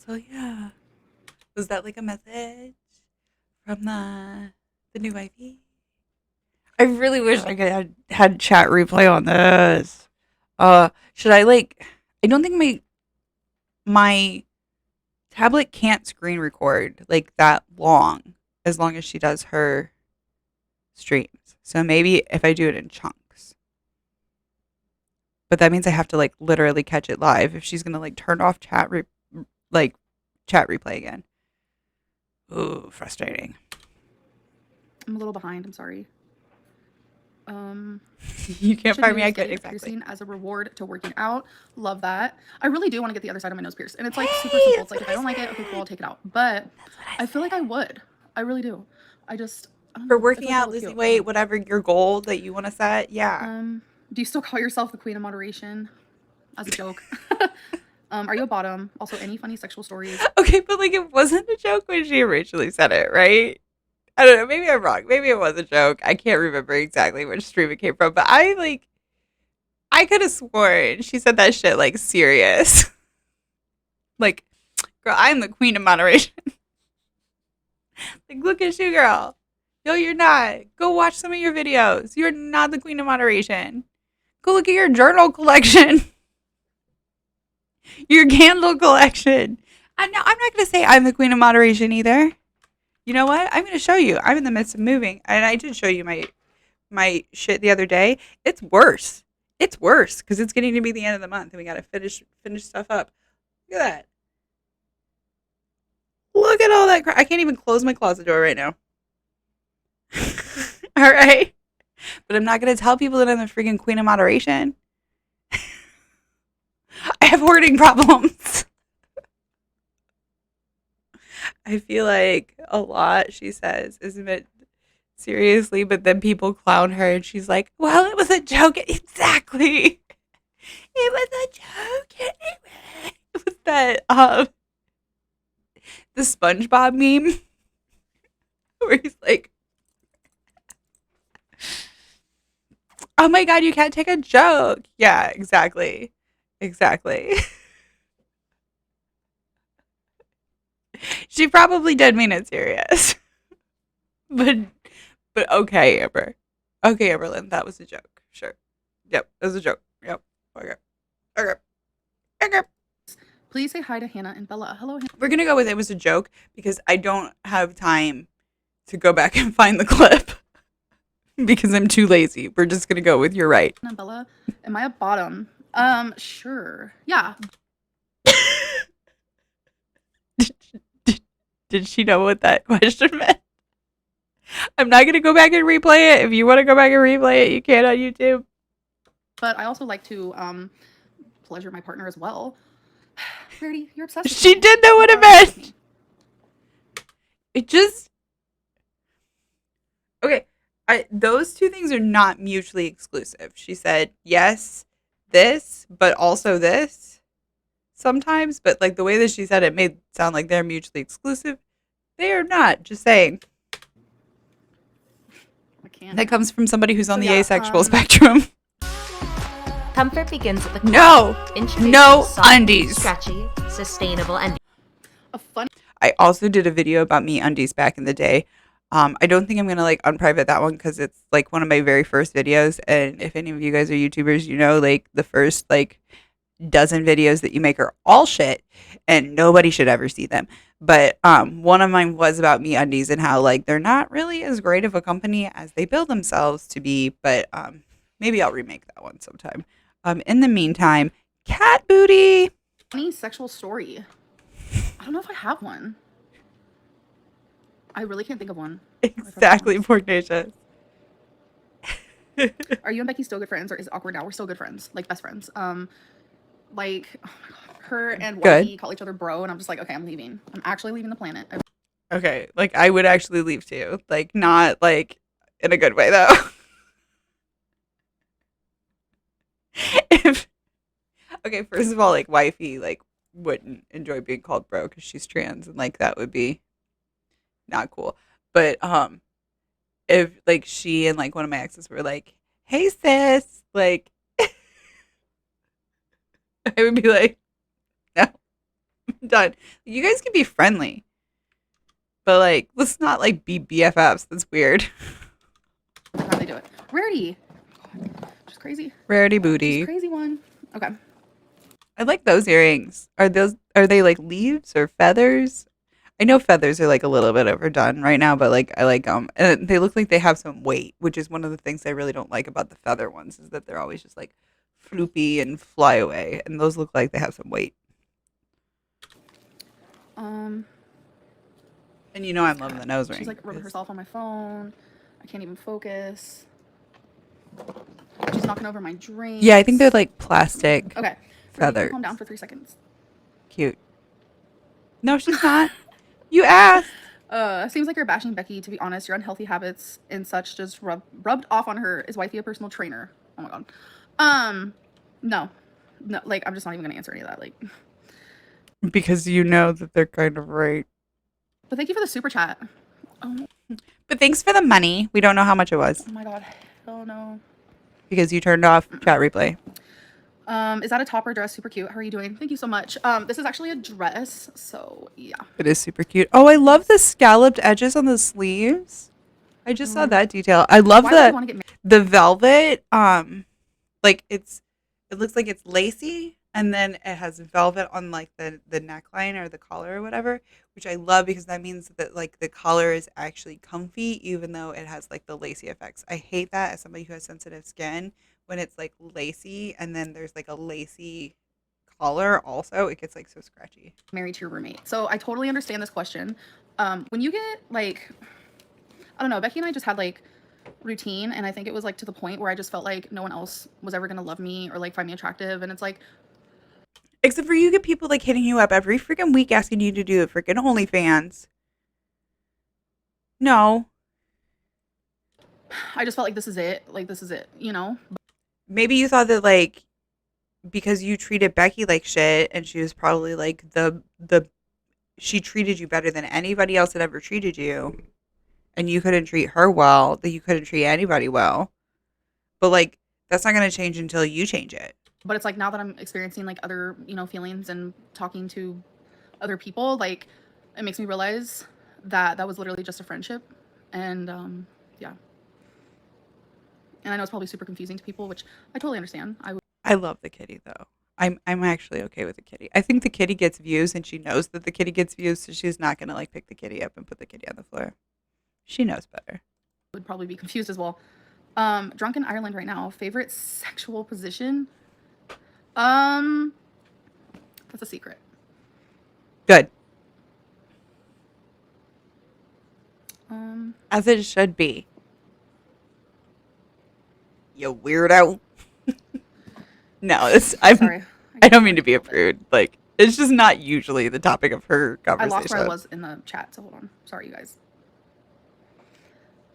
So yeah. Was that like a message from the new IP? I really wish I could had chat replay on this. Should I like? I don't think my tablet can't screen record like that as long as she does her streams. So maybe if I do it in chunks. But that means I have to like literally catch it live if she's gonna like turn off chat replay again. Ooh, frustrating. I'm a little behind, I'm sorry. You can't Should fire me. use I could getting exactly. piercing as a reward to working out. Love that. I really do want to get the other side of my nose pierced, and it's like super simple. It's like if I don't like it, okay, cool, I'll take it out. But I feel like I would. I really do. I don't For know. working I feel like out, that was losing cute. weight, whatever your goal that you want to set, yeah. Do you still call yourself the queen of moderation? As a joke. Are you a bottom? Also, any funny sexual stories? Okay, but like it wasn't a joke when she originally said it, right? I don't know. Maybe I'm wrong. Maybe it was a joke. I can't remember exactly which stream it came from, but I could have sworn she said that shit like serious. Like, girl, I'm the queen of moderation. Like, look at you, girl. No, you're not. Go watch some of your videos. You're not the queen of moderation. Go look at your journal collection. Your candle collection. I'm not going to say I'm the queen of moderation either. You know what? I'm going to show you. I'm in the midst of moving, and I did show you my shit the other day. It's worse. It's worse because it's getting to be the end of the month, and we got to finish stuff up. Look at that. Look at all that crap. I can't even close my closet door right now. All right. But I'm not going to tell people that I'm the freaking queen of moderation. I have hoarding problems. I feel like a lot she says is meant seriously, but then people clown her and she's like, well, it was a joke. Exactly. It was a joke anyway. It was that the SpongeBob meme where he's like, oh my god, you can't take a joke. Yeah, exactly. Exactly. She probably did mean it serious. But okay, Amber. Okay, Amberlynn, that was a joke. Sure. Yep, it was a joke. Yep. Okay. Okay. Okay. Please say hi to Hannah and Bella. Hello, Hannah. We're gonna go with it was a joke because I don't have time to go back and find the clip because I'm too lazy. We're just gonna go with you're right. And Bella, am I a bottom? Sure. Yeah. Did she know what that question meant? I'm not gonna go back and replay it. If you want to go back and replay it, you can on YouTube. But I also like to pleasure my partner as well. Verity, you're obsessed with She me. did know what it You are obsessed with meant. me. It just okay. Those two things are not mutually exclusive. She said yes, this, but also this. Sometimes, but like the way that she said it made it sound like they're mutually exclusive. They are not. Just saying. I can't. That comes from somebody who's on the yeah, asexual spectrum. Comfort begins at the No, Introducing no soft, undies. Stretchy, sustainable, and A fun. I also did a video about me undies back in the day. I don't think I'm gonna like unprivate that one because it's like one of my very first videos. And if any of you guys are YouTubers, you know like the first like dozen videos that you make are all shit, and nobody should ever see them. But one of mine was about me undies and how like they're not really as great of a company as they build themselves to be. But maybe I'll remake that one sometime. In the meantime, cat booty. Funny sexual story. I don't know if I have one. I really can't think of one. Exactly, Portacious. Are you and Becky still good friends, or is it awkward now? We're still good friends, like best friends. Like, oh my god, her and Good. Wacky call each other bro, and I'm just like, okay, I'm leaving. I'm actually leaving the planet. Okay, like I would actually leave too. Like not like in a good way though. if Okay, first of all, like wifey like wouldn't enjoy being called bro because she's trans and like that would be not cool. But if like she and like one of my exes were like, "Hey sis," like I would be like, "No, I'm done." You guys can be friendly, but like let's not like be BFFs. That's weird. How they do it. Rarity. She's crazy. Rarity She's booty. crazy one. Okay. I like those earrings. Are they like leaves or feathers? I know feathers are like a little bit overdone right now, but like I like them, and they look like they have some weight, which is one of the things I really don't like about the feather ones is that they're always just like floopy and fly away, and those look like they have some weight. Um, And you know I'm loving the nose ring. she's like rubbing herself on my phone. I can't even focus. She's knocking over my drink. Yeah, I think they're like plastic Okay. feathers. Calm down for 3 seconds. Cute. No, she's not. You asked. Seems like you're bashing Becky. To be honest, your unhealthy habits and such just rubbed off on her. Is wifey a personal trainer? Oh my god. No, no. Like I'm just not even gonna answer any of that. Like, Because you know that they're kind of right. but thank you for the super chat. Oh, But thanks for the money. We don't know how much it was oh my god. Hell no. because you turned off chat replay. Is that a top or dress? Super cute. How are you doing? Thank you so much. This is actually a dress. So yeah. It is super cute. Oh, I love the scalloped edges on the sleeves. I just saw that detail. I love Why would you want to get married? the velvet. Like it looks like it's lacy, and then it has velvet on like the neckline or the collar or whatever, which I love because that means that like the collar is actually comfy, even though it has like the lacy effects. I hate that as somebody who has sensitive skin when it's like lacy and then there's like a lacy collar. Also, it gets like so scratchy. Married to your roommate. So I totally understand this question. When you get like, I don't know, Becky and I just had like routine, and I think it was like to the point where I just felt like no one else was ever gonna love me or like find me attractive, and it's like, Except for you get people like hitting you up every freaking week asking you to do a freaking OnlyFans. No. I just felt like this is it. Like this is it, you know? Maybe you thought that like because you treated Becky like shit and she was probably like the she treated you better than anybody else had ever treated you and you couldn't treat her well, that you couldn't treat anybody well. But like that's not going to change until you change it. But it's like now that I'm experiencing like other, you know, feelings and talking to other people, like it makes me realize that that was literally just a friendship. And yeah. And I know it's probably super confusing to people, which I totally understand. I love the kitty though. I'm actually okay with the kitty. I think the kitty gets views and she knows that the kitty gets views, so she's not going to like pick the kitty up and put the kitty on the floor. She knows better. Would probably be confused as well. Drunk in Ireland right now. Favorite sexual position? That's a secret. Good. Um, As it should be. You weirdo. No, sorry. I don't mean to be a prude. Like, it's just not usually the topic of her I conversation. lost where I was in the chat, so hold on. Sorry, you guys.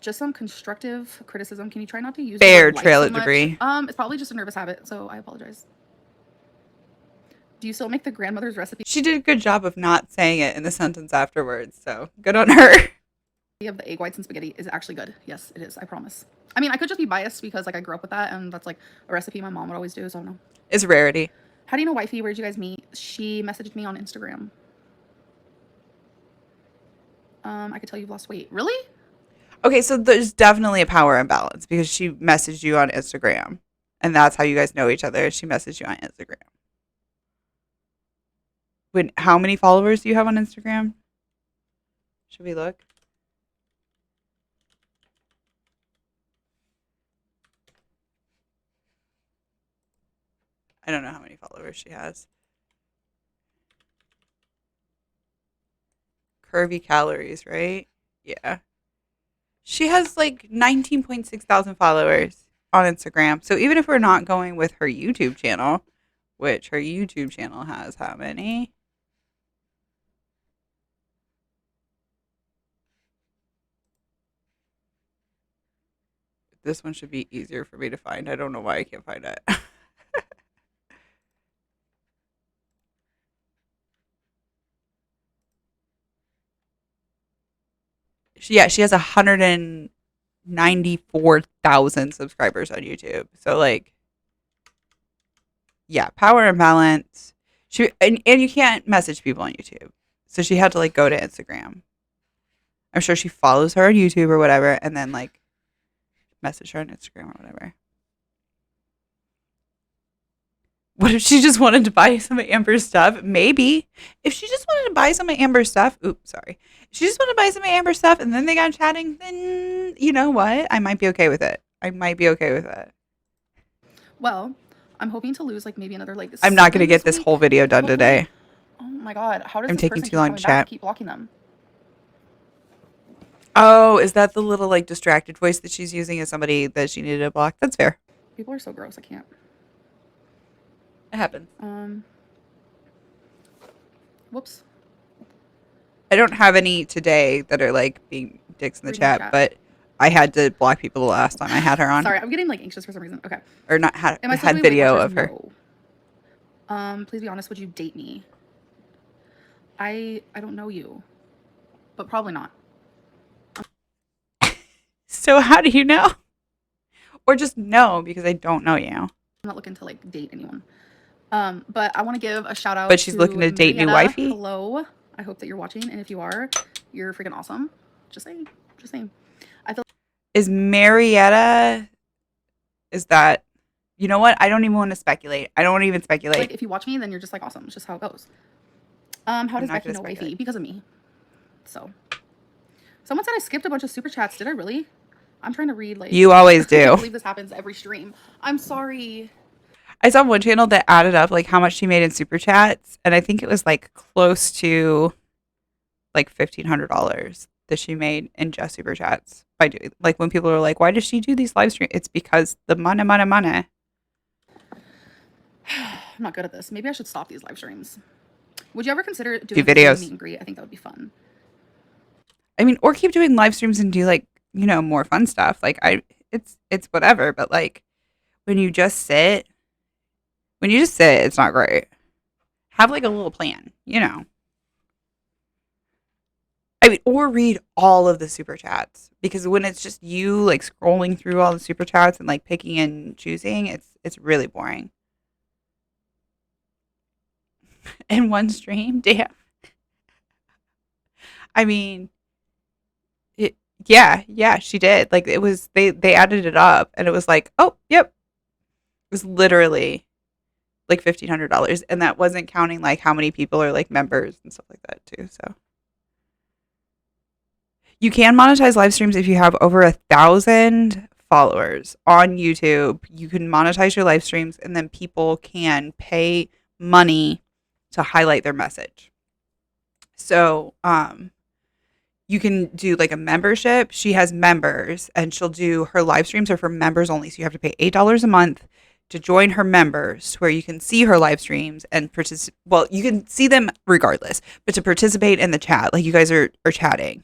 Just some constructive criticism. Can you try not to use the Fair word like trail so of much? debris. It's probably just a nervous habit, so I apologize. Do you still make the grandmother's recipe She did a good job of not saying it in the sentence afterwards, so good on her. of the egg whites and spaghetti? Is actually good. Yes, it is. I promise. I mean, I could just be biased because like I grew up with that, and that's like a recipe my mom would always do. So I don't know. It's rarity. How do you know wifey? Where did you guys meet? She messaged me on Instagram. I could tell you've lost weight. Really? Okay, so there's definitely a power imbalance because she messaged you on Instagram, and that's how you guys know each other. She messaged you on Instagram. How many followers do you have on Instagram? Should we look? I don't know how many followers she has. Curvy calories, right? Yeah. She has like 19.6 thousand followers on Instagram. So even if we're not going with her YouTube channel, which her YouTube channel has how many? This one should be easier for me to find. I don't know why I can't find it. She has 194,000 subscribers on YouTube. So like, yeah, power and balance. And you can't message people on YouTube. So she had to like go to Instagram. I'm sure she follows her on YouTube or whatever, and then like message her on Instagram or whatever. What if she just wanted to buy some of Amber's stuff? Maybe. If she just wanted to buy some of Amber's stuff, oops, sorry. If she just wanted to buy some of Amber's stuff and then they got chatting, then you know what? I might be okay with it. Well, I'm hoping to lose like maybe another like. I'm not going to get this this week. whole video done Hopefully. today. Oh my god! How does I'm this taking person too long keep to coming back? chat. Keep blocking them. Oh, is that the little like distracted voice that she's using as somebody that she needed to block? That's fair. People are so gross. I can't. It happens. Whoops. I don't have any today that are like being dicks in the chat, but I had to block people the last time I had her on. Sorry, I'm getting like anxious for some reason. Okay. Or not had Am I had video of her. No. Please be honest. Would you date me? I don't know you, but probably not. So how do you know? Or just know because I don't know you. I'm not looking to like date anyone. But I want to give a shout out. But she's looking to date new wifey. Hello. I hope that you're watching, and if you are, you're freaking awesome. Just saying. I feel. Is Marietta? Is that? You know what? I don't even want to speculate. I don't want to even speculate. Like if you watch me, then you're just like awesome. It's just how it goes. How does Becky know wifey? Because of me. So. Someone said I skipped a bunch of super chats. Did I really? I'm trying to read like. You always do. I can't believe this happens every stream. I'm sorry. I saw one channel that added up like how much she made in super chats, and I think it was like close to like $1,500 that she made in just super chats by doing like when people are like, why does she do these live streams? It's because the money. I'm not good at this. Maybe I should stop these live streams. Would you ever consider doing videos? Meet and greet? I think that would be fun. I mean, or keep doing live streams and do like, you know, more fun stuff. Like it's whatever, but like when you just sit, it's not great. Have like a little plan, you know. I mean, or read all of the super chats, because when it's just you like scrolling through all the super chats and like picking and choosing, it's really boring. In one stream, damn. I mean, yeah, she did. Like it was they added it up and it was like, oh, yep. It was literally like $1,500, and that wasn't counting like how many people are like members and stuff like that too. So you can monetize live streams if you have over 1,000 followers on YouTube. You can monetize your live streams, and then people can pay money to highlight their message. So you can do like a membership. She has members, and she'll do her live streams are for members only. So you have to pay $8 a month to join her members, where you can see her live streams and participate. Well, you can see them regardless, but to participate in the chat, like you guys are chatting,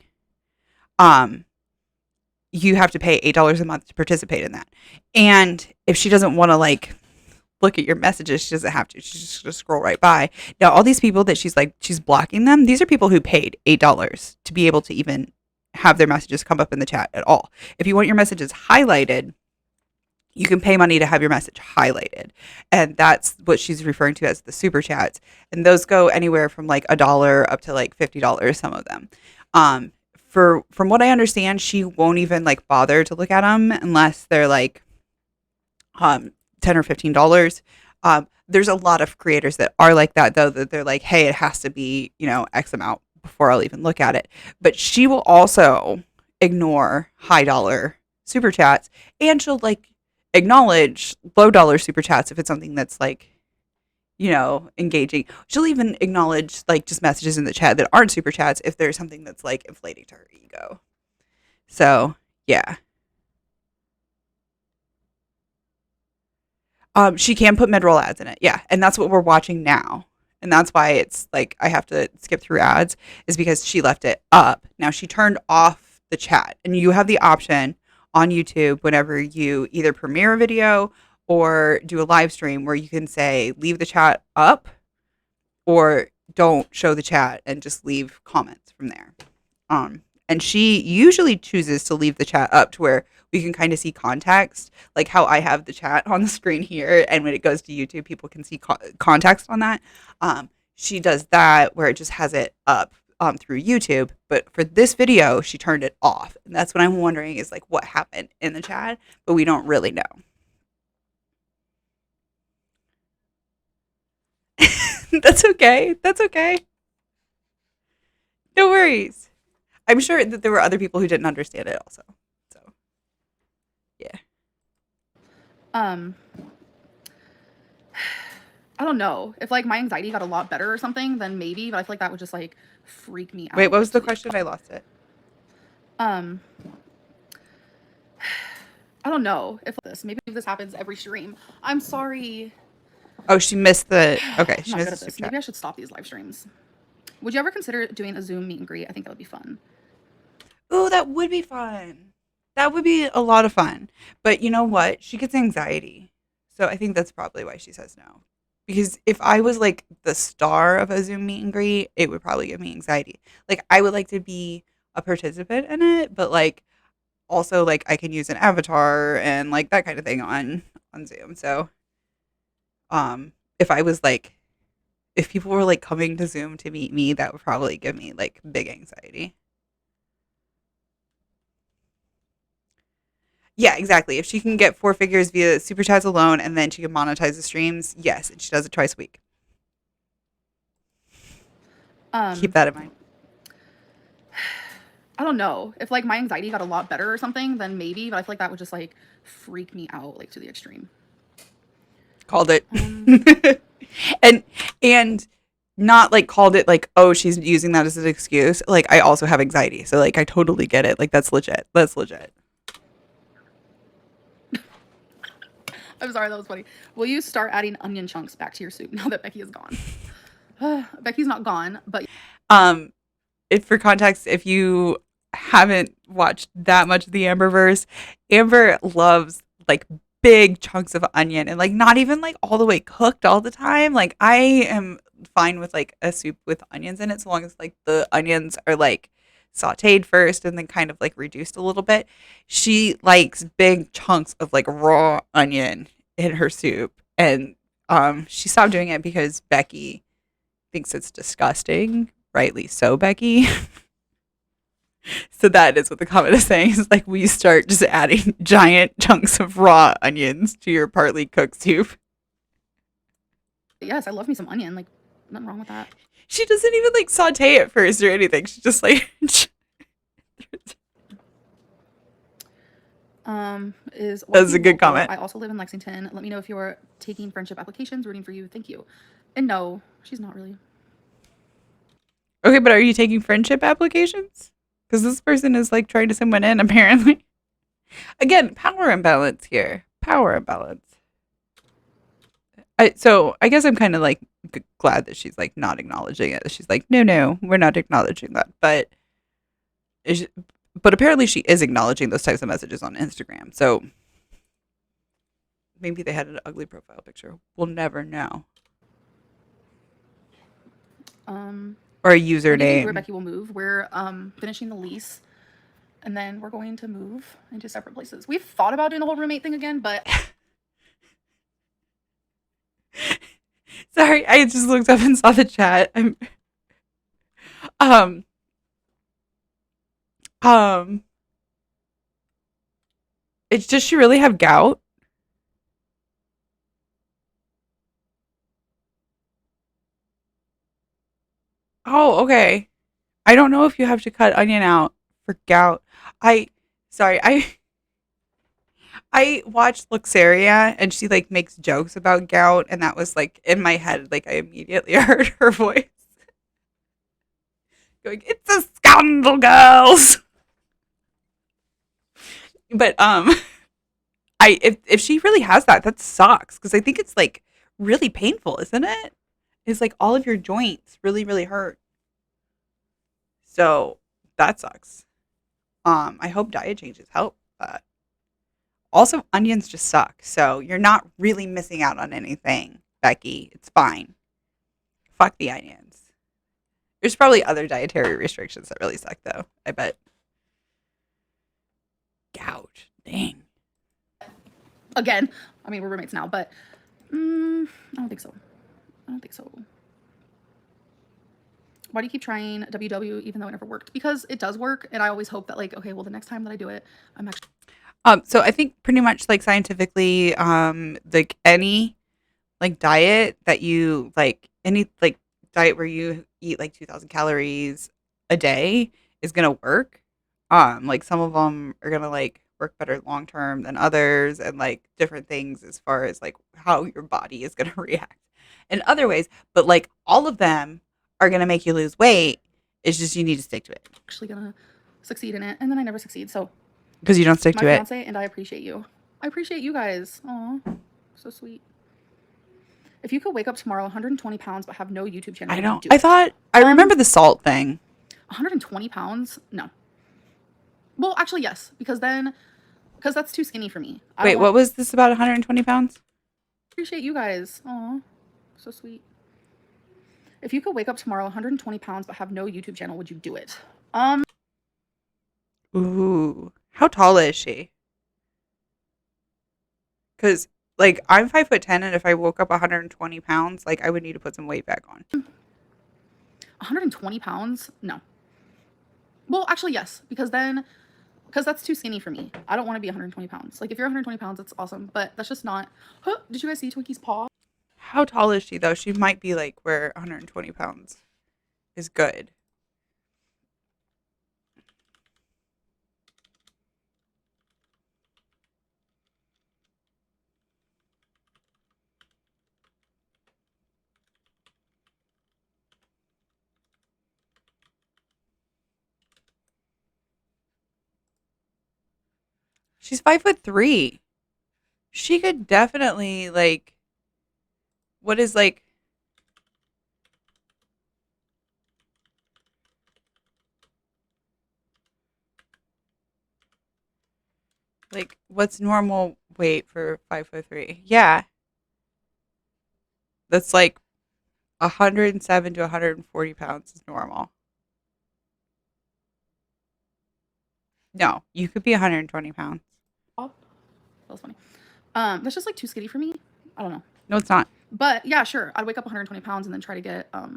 you have to pay $8 a month to participate in that. And if she doesn't want to like look at your messages, she doesn't have to. She's just going to scroll right by. Now, all these people that she's blocking them, these are people who paid $8 to be able to even have their messages come up in the chat at all. If you want your messages highlighted, you can pay money to have your message highlighted. And that's what she's referring to as the super chats. And those go anywhere from like $1 up to like $50, some of them. From what I understand, she won't even like bother to look at them unless they're like $10 or $15. There's a lot of creators that are like that, though, that they're like, hey, it has to be, you know, X amount before I'll even look at it. But she will also ignore high dollar super chats, and she'll like acknowledge low dollar super chats if it's something that's like, you know, engaging. She'll even acknowledge like just messages in the chat that aren't super chats if there's something that's like inflating to her ego. So yeah. She can put mid-roll ads in it. Yeah. And that's what we're watching now. And that's why it's like I have to skip through ads, is because she left it up. Now she turned off the chat, and you have the option on YouTube whenever you either premiere a video or do a live stream where you can say leave the chat up or don't show the chat and just leave comments from there. And she usually chooses to leave the chat up to where we can kind of see context, like how I have the chat on the screen here, and when it goes to YouTube, people can see context on that. She does that where it just has it up through YouTube, but for this video, she turned it off, and that's what I'm wondering is like what happened in the chat, but we don't really know. That's okay. That's okay. No worries. I'm sure that there were other people who didn't understand it also. So, yeah. I don't know. If like my anxiety got a lot better or something, then maybe, but I feel like that would just like freak me out. Wait, what was the question? I lost it. I don't know if maybe this happens every stream. I'm sorry. Oh, she missed the. Okay, she I'm not good missed at the this. Maybe I should stop these live streams. Would you ever consider doing a Zoom meet and greet? I think that would be fun. Oh, that would be fun. That would be a lot of fun. But you know what? She gets anxiety. So I think that's probably why she says no. Because if I was like the star of a Zoom meet and greet, it would probably give me anxiety. Like I would like to be a participant in it, but like also like I can use an avatar and like that kind of thing on Zoom. So if I was like if people were like coming to Zoom to meet me, that would probably give me like big anxiety. Yeah, exactly. If she can get 4 figures via super chats alone and then she can monetize the streams, yes, and she does it twice a week. Keep that in mind. I don't know. If like my anxiety got a lot better or something, then maybe, but I feel like that would just like freak me out like to the extreme. Called it. and not like called it like, oh, she's using that as an excuse. Like I also have anxiety. So like I totally get it. Like that's legit. That's legit. I'm sorry, that was funny. Will you start adding onion chunks back to your soup now that Becky is gone? Becky's not gone, but If for context, if you haven't watched that much of the Amberverse, Amber loves like big chunks of onion and like not even like all the way cooked all the time. Like I am fine with like a soup with onions in it so long as like the onions are like sauteed first and then kind of like reduced a little bit. She likes big chunks of like raw onion in her soup, and she stopped doing it because Becky thinks it's disgusting. Rightly so, Becky. So that is what the comment is saying. Is like we start just adding giant chunks of raw onions to your partly cooked soup. yes, I love me some onion. Like nothing wrong with that. She doesn't even like saute it first or anything. She just like That's a good comment. I also live in Lexington. Let me know if you're taking friendship applications. Rooting for you. Thank you. And no, she's not really. Okay, but are you taking friendship applications? Because this person is like trying to send one in, apparently. Again, power imbalance here. Power imbalance. So I guess I'm kind of like glad that she's like not acknowledging it. She's like, no, we're not acknowledging that. But apparently she is acknowledging those types of messages on Instagram. So maybe they had an ugly profile picture. We'll never know. Or a username. Where Becky will move. We're finishing the lease, and then we're going to move into separate places. We've thought about doing the whole roommate thing again, but sorry, I just looked up and saw the chat. It's does she really have gout? Oh, okay. I don't know if you have to cut onion out for gout. Sorry, I watched Luxaria and she like makes jokes about gout, and that was like in my head, like I immediately heard her voice going, "It's a scandal, girls." But if she really has that, that sucks because I think it's like really painful, isn't it? It's like all of your joints really, really hurt. So that sucks. I hope diet changes help that. Also, onions just suck. So you're not really missing out on anything, Becky. It's fine. Fuck the onions. There's probably other dietary restrictions that really suck, though. I bet. Gout. Dang. Again, I mean, we're roommates now, but I don't think so. I don't think so. Why do you keep trying WW even though it never worked? Because it does work, and I always hope that, like, okay, well, the next time that I do it, I'm actually. So I think pretty much like scientifically, like any like diet that you like, any like diet where you eat like 2,000 calories a day is gonna work. Like some of them are gonna like work better long term than others, and like different things as far as like how your body is gonna react in other ways. But like all of them are gonna make you lose weight. It's just you need to stick to it Actually gonna succeed in it, and then I never succeed. So because you don't stick my to it. fiance and I appreciate you. I appreciate you guys. Aw, so sweet. If you could wake up tomorrow 120 pounds but have no YouTube channel, I would you don't. do I it? thought I remember the salt thing. 120 pounds? No. Well, actually, yes, because that's too skinny for me. I Wait, don't what was this about 120 pounds? appreciate you guys. Aw, so sweet. If you could wake up tomorrow 120 pounds but have no YouTube channel, would you do it? Ooh, how tall is she? Because like I'm 5'10", and if I woke up 120 pounds, like I would need to put some weight back on. 120 pounds? No. Well, actually, yes, because that's too skinny for me. I don't want to be 120 pounds. Like, if you're 120 pounds, that's awesome, but that's just not. Huh, did you guys see Twinkie's paw? How tall is she though? She might be like where 120 pounds is good. She's 5'3". She could definitely like. What is like what's normal weight for 5'3"? Yeah, that's like 107 to 140 pounds is normal. No, you could be 120 pounds. That was funny. That's just like too skinny for me. I don't know. No, it's not. But yeah, sure. I'd wake up 120 pounds and then try to get up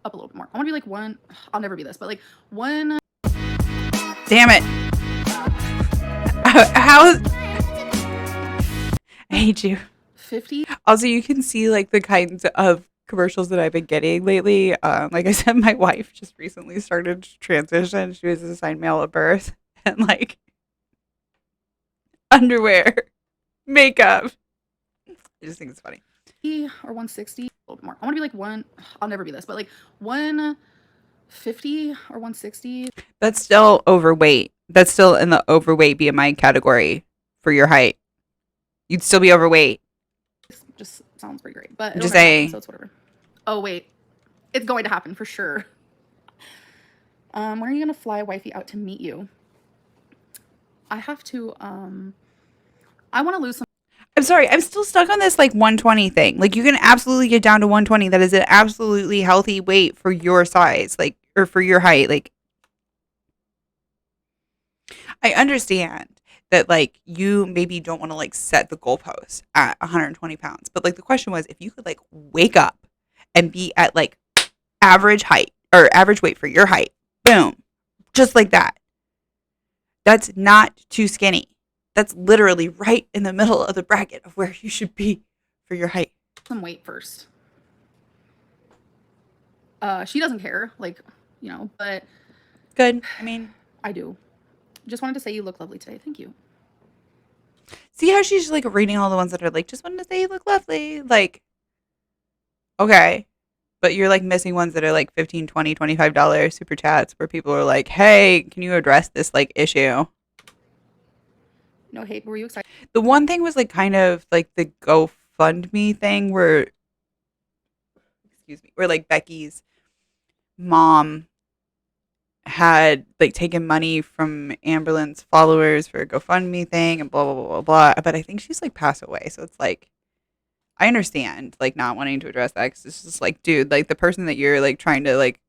a little bit more. I want to be like one. I'll never be this, but like one. Damn it. How? I hate you. 50. Also, you can see like the kinds of commercials that I've been getting lately. Like I said, my wife just recently started to transition. She was assigned male at birth, and like underwear, makeup. I just think it's funny. Or 160, a little bit more. I want to be like one. I'll never be this, but like 150 or 160. That's still overweight. That's still in the overweight BMI category for your height. You'd still be overweight. Just sounds pretty great, but Just never happen, saying. so it's whatever. Oh wait, it's going to happen for sure. When are you gonna fly wifey out to meet you? I have to. I want to lose some. I'm sorry. I'm still stuck on this like 120 thing. Like you can absolutely get down to 120. That is an absolutely healthy weight for your size, like or for your height. Like I understand that like you maybe don't want to like set the goalpost at 120 pounds, but like the question was if you could like wake up and be at like average height or average weight for your height, boom, just like that. That's not too skinny. That's literally right in the middle of the bracket of where you should be for your height. Some weight first. She doesn't care, like, but Good. I mean, I do. Just wanted to say you look lovely today. Thank you. see how she's like reading all the ones that are like, just wanted to say you look lovely. Like, okay. But you're like missing ones that are like $15, $20, $25 super chats where people are like, hey, can you address this like issue? No hate. Were you excited? The one thing was like kind of like the GoFundMe thing where, excuse me, where like Becky's mom had like taken money from Amberlynn's followers for a GoFundMe thing and blah blah blah blah blah. But I think she's like passed away, so it's like I understand like not wanting to address that because it's just like, dude, like the person that you're like trying to like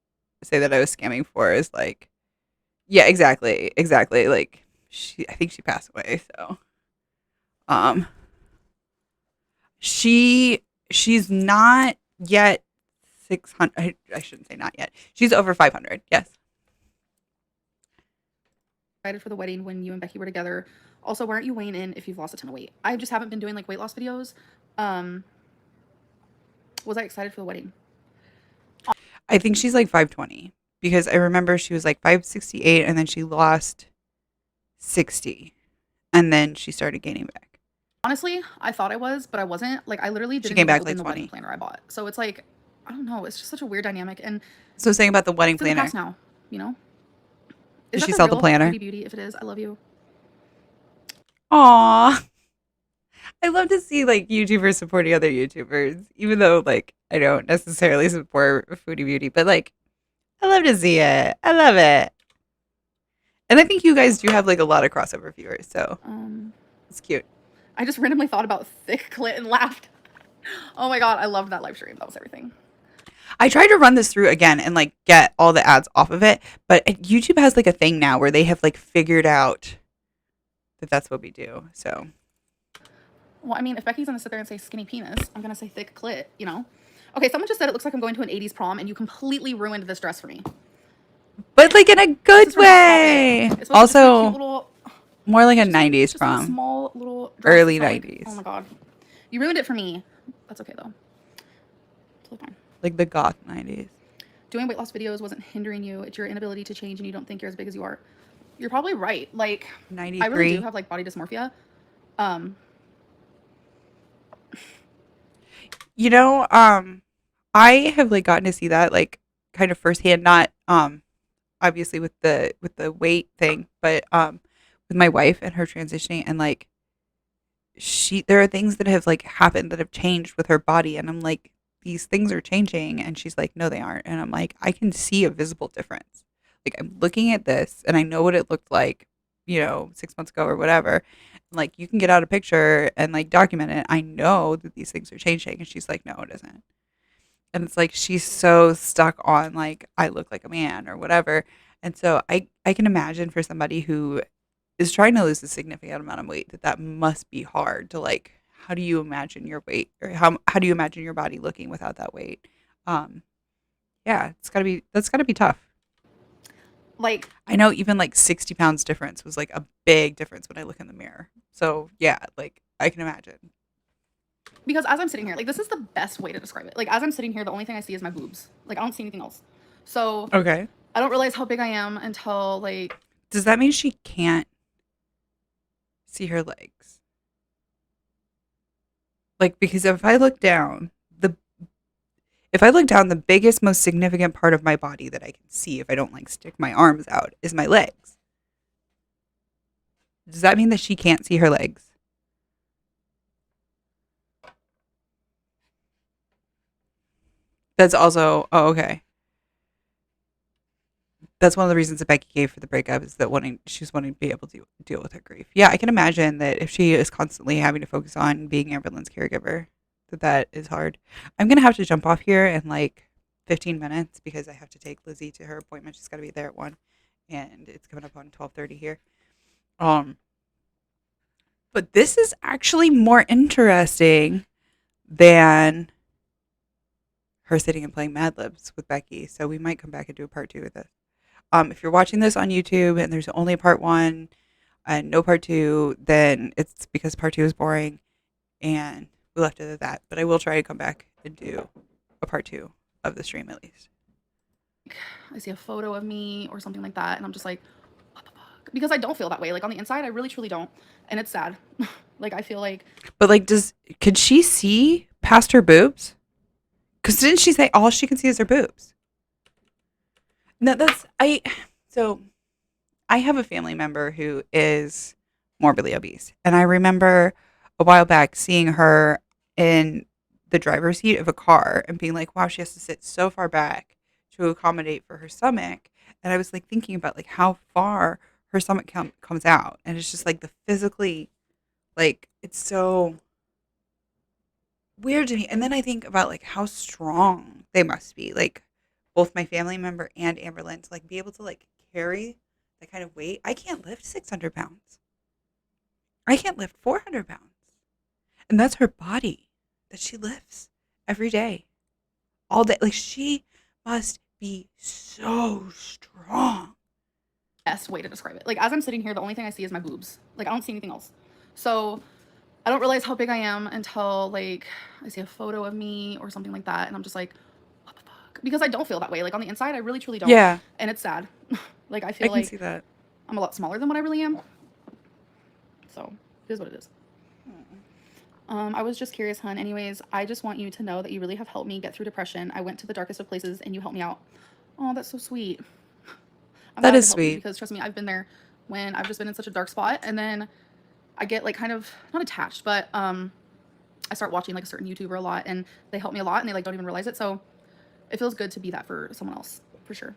say that I was scamming for is like, yeah, exactly. Like I think she passed away, so um, she's not yet 600. I shouldn't say not yet. She's over 500. Yes. Excited for the wedding when you and Becky were together. Also, why aren't you weighing in if you've lost a ton of weight? I just haven't been doing like weight loss videos. Was I excited for the wedding? I think she's like 520 because I remember she was like 568 and then she lost 60 and then she started gaining back. Honestly, I thought I was, but I wasn't. Like I literally didn't came even back open like the 20. wedding planner I bought. So it's like, I don't know. It's just such a weird dynamic. And So saying about the wedding it's in the planner, past now, you know? did Is she that sell the real planner? Beauty Beauty? If it is, I love you. Aw. I love to see like YouTubers supporting other YouTubers, even though like I don't necessarily support Foodie Beauty, but like I love to see it. I love it. And I think you guys do have like a lot of crossover viewers, so it's cute. I just randomly thought about thick clit and laughed. Oh my god, I loved that live stream. That was everything. I tried to run this through again and like get all the ads off of it, but YouTube has like a thing now where they have like figured out that that's what we do. So, Well, I mean, if Becky's gonna sit there and say skinny penis, I'm gonna say thick clit, you know? Okay, someone just said it looks like I'm going to an 80s prom and you completely ruined this dress for me. but like in a This good is from Hot way. Topic. It's supposed to just be a Also, cute little, more like a just 90s just a prom, small little dress. early It's not like- 90s, oh my god. You ruined it for me. That's okay though. Totally fine. like the goth 90s. Doing weight loss videos wasn't hindering you. It's your inability to change and you don't think you're as big as you are. You're probably right. Like, 93. I really do have like body dysmorphia. You know, I have like gotten to see that like kind of firsthand, not obviously with the weight thing, but with my wife and her transitioning and like there are things that have like happened that have changed with her body and I'm like these things are changing and she's like no they aren't and I'm like I can see a visible difference. Like I'm looking at this and I know what it looked like, 6 months ago or whatever. Like you can get out a picture and like document it. I know that these things are changing and she's like no it isn't. And it's like she's so stuck on like I look like a man or whatever. And so I can imagine for somebody who is trying to lose a significant amount of weight that must be hard to like how do you imagine your weight or how do you imagine your body looking without that weight? Yeah, that's gotta be tough. Like, I know even like 60 pounds difference was like a big difference when I look in the mirror. So yeah, like I can imagine. because as I'm sitting here, like this is the best way to describe it. Like as I'm sitting here, the only thing I see is my boobs. Like I don't see anything else. So Okay. I don't realize how big I am until like Does that mean she can't see her legs? Like because if I look down, the biggest, most significant part of my body that I can see if I don't like stick my arms out is my legs. Does that mean that she can't see her legs? That's also, oh, okay. That's one of the reasons that Becky gave for the breakup is that she's wanting to be able to deal with her grief. Yeah, I can imagine that if she is constantly having to focus on being Amberlynn's caregiver, that is hard. I'm going to have to jump off here in like 15 minutes because I have to take Lizzie to her appointment. She's got to be there at 1 and it's coming up on 12:30 here. But this is actually more interesting than her sitting and playing Mad Libs with Becky. So we might come back and do a part 2 of this. If you're watching this on YouTube and there's only part 1 and no part 2, then it's because part 2 is boring and we left it at that. But I will try to come back and do a part 2 of the stream at least. I see a photo of me or something like that, and I'm just like, what the fuck? Because I don't feel that way. Like on the inside, I really truly don't, and it's sad. Like I feel like. But like, could she see past her boobs? Because didn't she say all she can see is her boobs? No, so I have a family member who is morbidly obese. And I remember a while back seeing her in the driver's seat of a car and being like, wow, she has to sit so far back to accommodate for her stomach. And I was like thinking about like how far her stomach comes out, and it's just like the physically, like it's so weird to me. And then I think about like how strong they must be, like both my family member and Amberlynn, to like be able to like carry that kind of weight. I can't lift 600 pounds. I can't lift 400 pounds. And that's her body that she lifts every day, all day. Like she must be so strong. Best way to describe it. Like as I'm sitting here, the only thing I see is my boobs. Like I don't see anything else. So I don't realize how big I am until like I see a photo of me or something like that, and I'm just like, what the fuck? Because I don't feel that way. Like on the inside, I really truly don't. Yeah, And it's sad. Like I I feel can like see that. I'm a lot smaller than what I really am. So it is what it is. I was just curious, hun. Anyways, I just want you to know that you really have helped me get through depression. I went to the darkest of places and you helped me out. Oh, that's so sweet. I'm That glad I is could help you sweet. because trust me, I've been there when I've just been in such a dark spot, and then I get like kind of not attached, but I start watching like a certain YouTuber a lot, and they help me a lot, and they like don't even realize it. So it feels good to be that for someone else, for sure.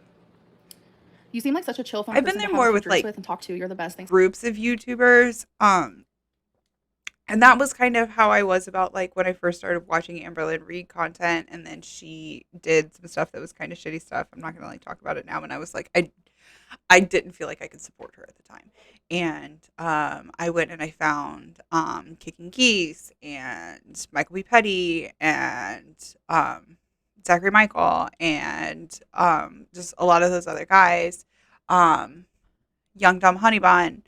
You seem like such a chill fun I've been person to there have a more few with drinks like with and talk to. You're the best. Thanks. groups of YouTubers. And that was kind of how I was about like when I first started watching Amberlynn Reid content, and then she did some stuff that was kind of shitty stuff. I'm not gonna like talk about it now. And I was like, I didn't feel like I could support her at the time. And I went and I found Kicking Geese and Michael B. Petty and Zachary Michael and just a lot of those other guys, Young Dumb Honey Bun,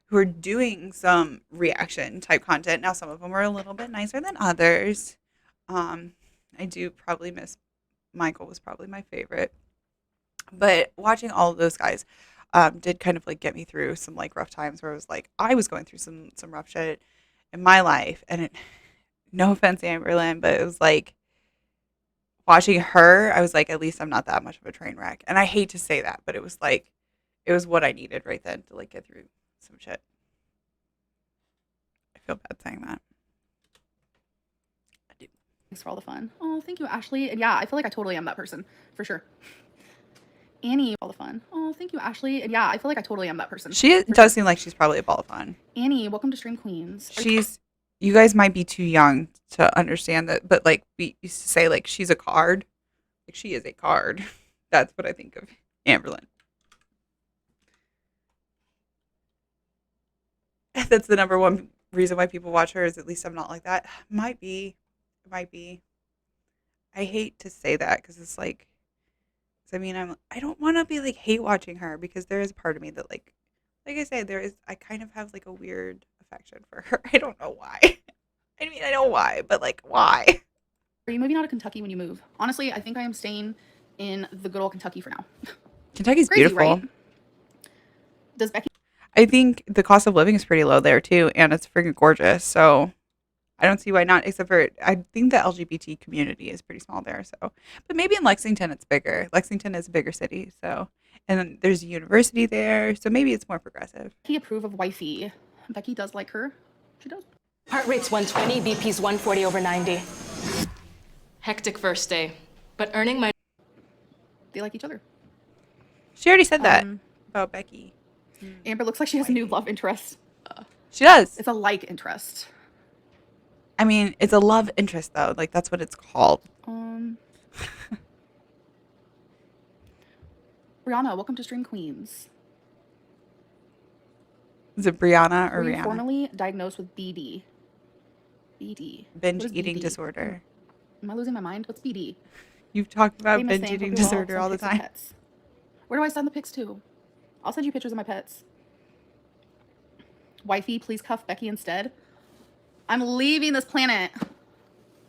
who are doing some reaction type content. Now, some of them are a little bit nicer than others. I do probably miss Michael, was probably my favorite. But watching all of those guys did kind of like get me through some like rough times where I was like, I was going through some rough shit in my life. And it, no offense, Amberlynn, but it was like watching her, I was like, at least I'm not that much of a train wreck. And I hate to say that, but it was like, it was what I needed right then to like get through some shit. I feel bad saying that. I do. Thanks for all the fun. Oh, thank you, Ashley. And yeah, I feel like I totally am that person for sure. Annie, all the fun. Oh, thank you, Ashley. And yeah, I feel like I totally am that person. She for does sure. seem like she's probably a ball of fun. Annie, welcome to Stream Queens. You guys might be too young to understand that, but like we used to say, like she's a card. Like she is a card. That's what I think of Amberlynn. That's the number one reason why people watch her, is at least I'm not like that. Might be. I hate to say that because it's like, I mean, I don't want to be like hate watching her, because there is a part of me that like I said, I kind of have like a weird affection for her. I don't know why. I mean, I know why, but like why? Are you moving out of Kentucky when you move? Honestly, I think I am staying in the good old Kentucky for now. Kentucky's Crazy, beautiful. right? Does Becky I think the cost of living is pretty low there too, and it's freaking gorgeous. So I don't see why not. Except for I think the LGBT community is pretty small there. So, but maybe in Lexington it's bigger. Lexington is a bigger city, so and then there's a university there, so maybe it's more progressive. approve of wifey? Becky does like her. She does. Heart rate's 120, BP's 140 over 90. Hectic first day, but earning my They like each other. She already said that about Becky. Amber looks like she has a new love interest. She does. It's a like interest. I mean, it's a love interest though. Like that's what it's called. Brianna, welcome to Stream Queens. Is it Brianna or Were you Rihanna? formally diagnosed with BD? BD. Binge What is eating BD? disorder. Am I losing my mind? What's BD? You've talked about Hey, Miss binge Thing, eating hope you're well. disorder Send all the pics of time. pets. Where do I send the pics to? I'll send you pictures of my pets. Wifey, please cuff Becky instead. I'm leaving this planet.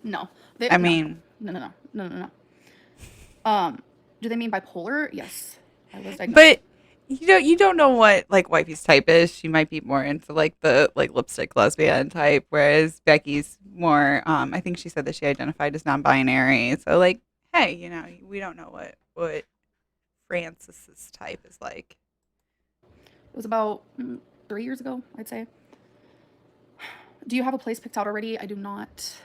No. I mean, No. Do they mean bipolar? Yes. I was diagnosed. but you don't know what like wifey's type is. She might be more into like the like lipstick lesbian type, whereas Becky's more. I think she said that she identified as non-binary. So like, hey, we don't know what Francis's type is like. It was about 3 years ago, I'd say. Do you have a place picked out already? I do not.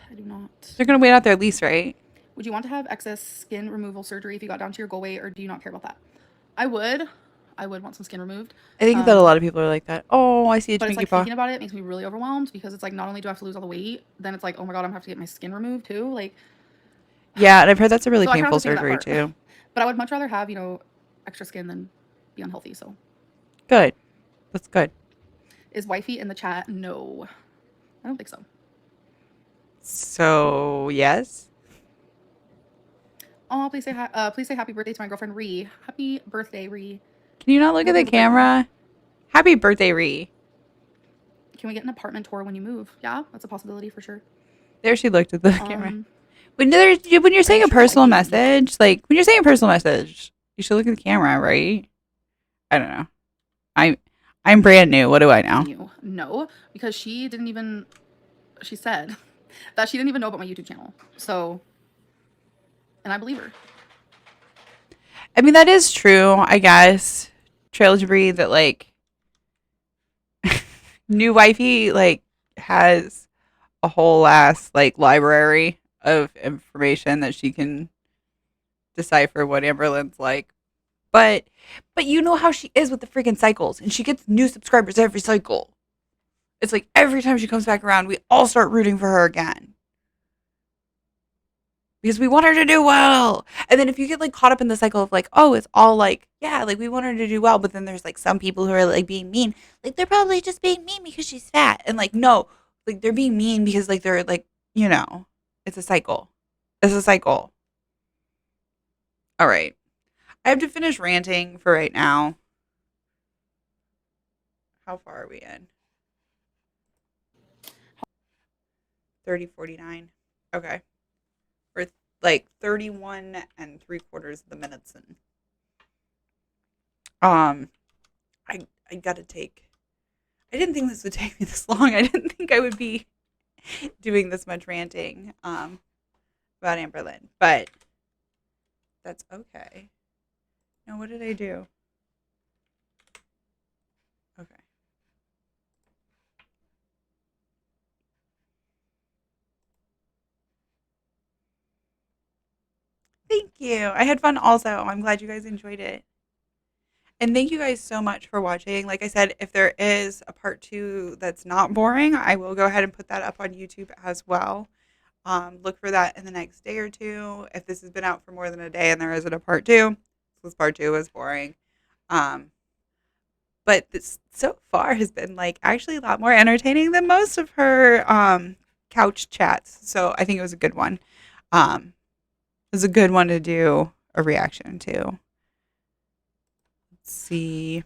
They're gonna wait out their lease, right? Would you want to have excess skin removal surgery if you got down to your goal weight, or do you not care about that? I would want some skin removed. I think that a lot of people are like that. Oh, I see a But it's Twinkie like paw. thinking about it makes me really overwhelmed because it's like not only do I have to lose all the weight, then it's like, oh my god, I'm gonna have to get my skin removed too. Like, Yeah, and I've heard that's a really so I try not painful to think of that surgery part. too. But I would much rather have, extra skin than be unhealthy. So Good. That's good. is wifey in the chat? No, I don't think so. So, yes. Oh, please say happy birthday to my girlfriend Ree. Happy birthday, Ree. Can you not look I at hope you the have a great one. camera? Happy birthday, Ree. Can we get an apartment tour when you move? Yeah, that's a possibility for sure. There she looked at the camera. Um, When you're saying a sure personal wifey? message, like when you're saying a personal message, you should look at the camera, right? I don't know. I'm brand new. What do I know? No, because she said that she didn't even know about my YouTube channel. So, and I believe her. I mean, that is true, I guess. Trail to breathe that like new wifey like has a whole ass like library of information that she can decipher what Amberlynn's like. But you know how she is with the freaking cycles, and she gets new subscribers every cycle. It's like every time she comes back around, we all start rooting for her again. Because we want her to do well. And then if you get like caught up in the cycle of like, oh, it's all like, yeah, like we want her to do well, but then there's like some people who are like being mean. Like they're probably just being mean because she's fat. And like, no, like they're being mean because like they're like, it's a cycle. It's a cycle. All right. I have to finish ranting for right now. How far are we in? 30:49. Okay. We're like 31 and 3/4 of the minutes in. I gotta take. I didn't think this would take me this long. I didn't think I would be doing this much ranting about Amberlynn, but that's okay. Now, what did I do? Okay. Thank you. I had fun also. I'm glad you guys enjoyed it. And thank you guys so much for watching. Like I said, if there is a part 2 that's not boring, I will go ahead and put that up on YouTube as well. Look for that in the next day or two. If this has been out for more than a day and there isn't a part 2, this part 2 was boring. But this so far has been like actually a lot more entertaining than most of her couch chats. So I think it was a good one. It was a good one to do a reaction to. Let's see.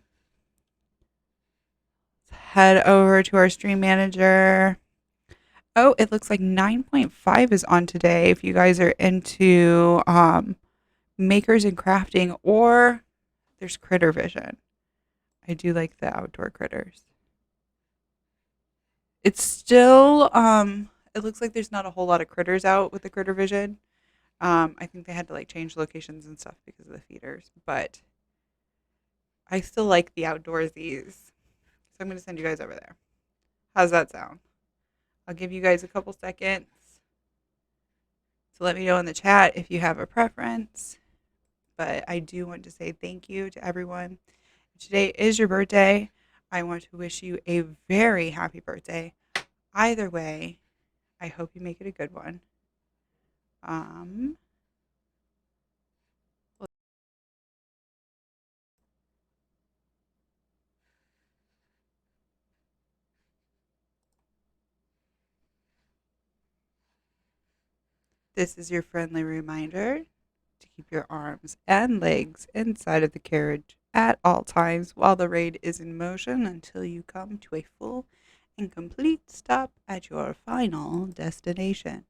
Let's head over to our stream manager. Oh, it looks like 9.5 is on today. If you guys are into makers and crafting, or there's critter vision. I do like the outdoor critters. It's still it looks like there's not a whole lot of critters out with the critter vision. I think they had to like change locations and stuff because of the feeders, but I still like the outdoorsies. So I'm going to send you guys over there. How's that sound? I'll give you guys a couple seconds to let me know in the chat if you have a preference. But I do want to say thank you to everyone. Today is your birthday. I want to wish you a very happy birthday. Either way, I hope you make it a good one. This is your friendly reminder to keep your arms and legs inside of the carriage at all times while the raid is in motion until you come to a full and complete stop at your final destination.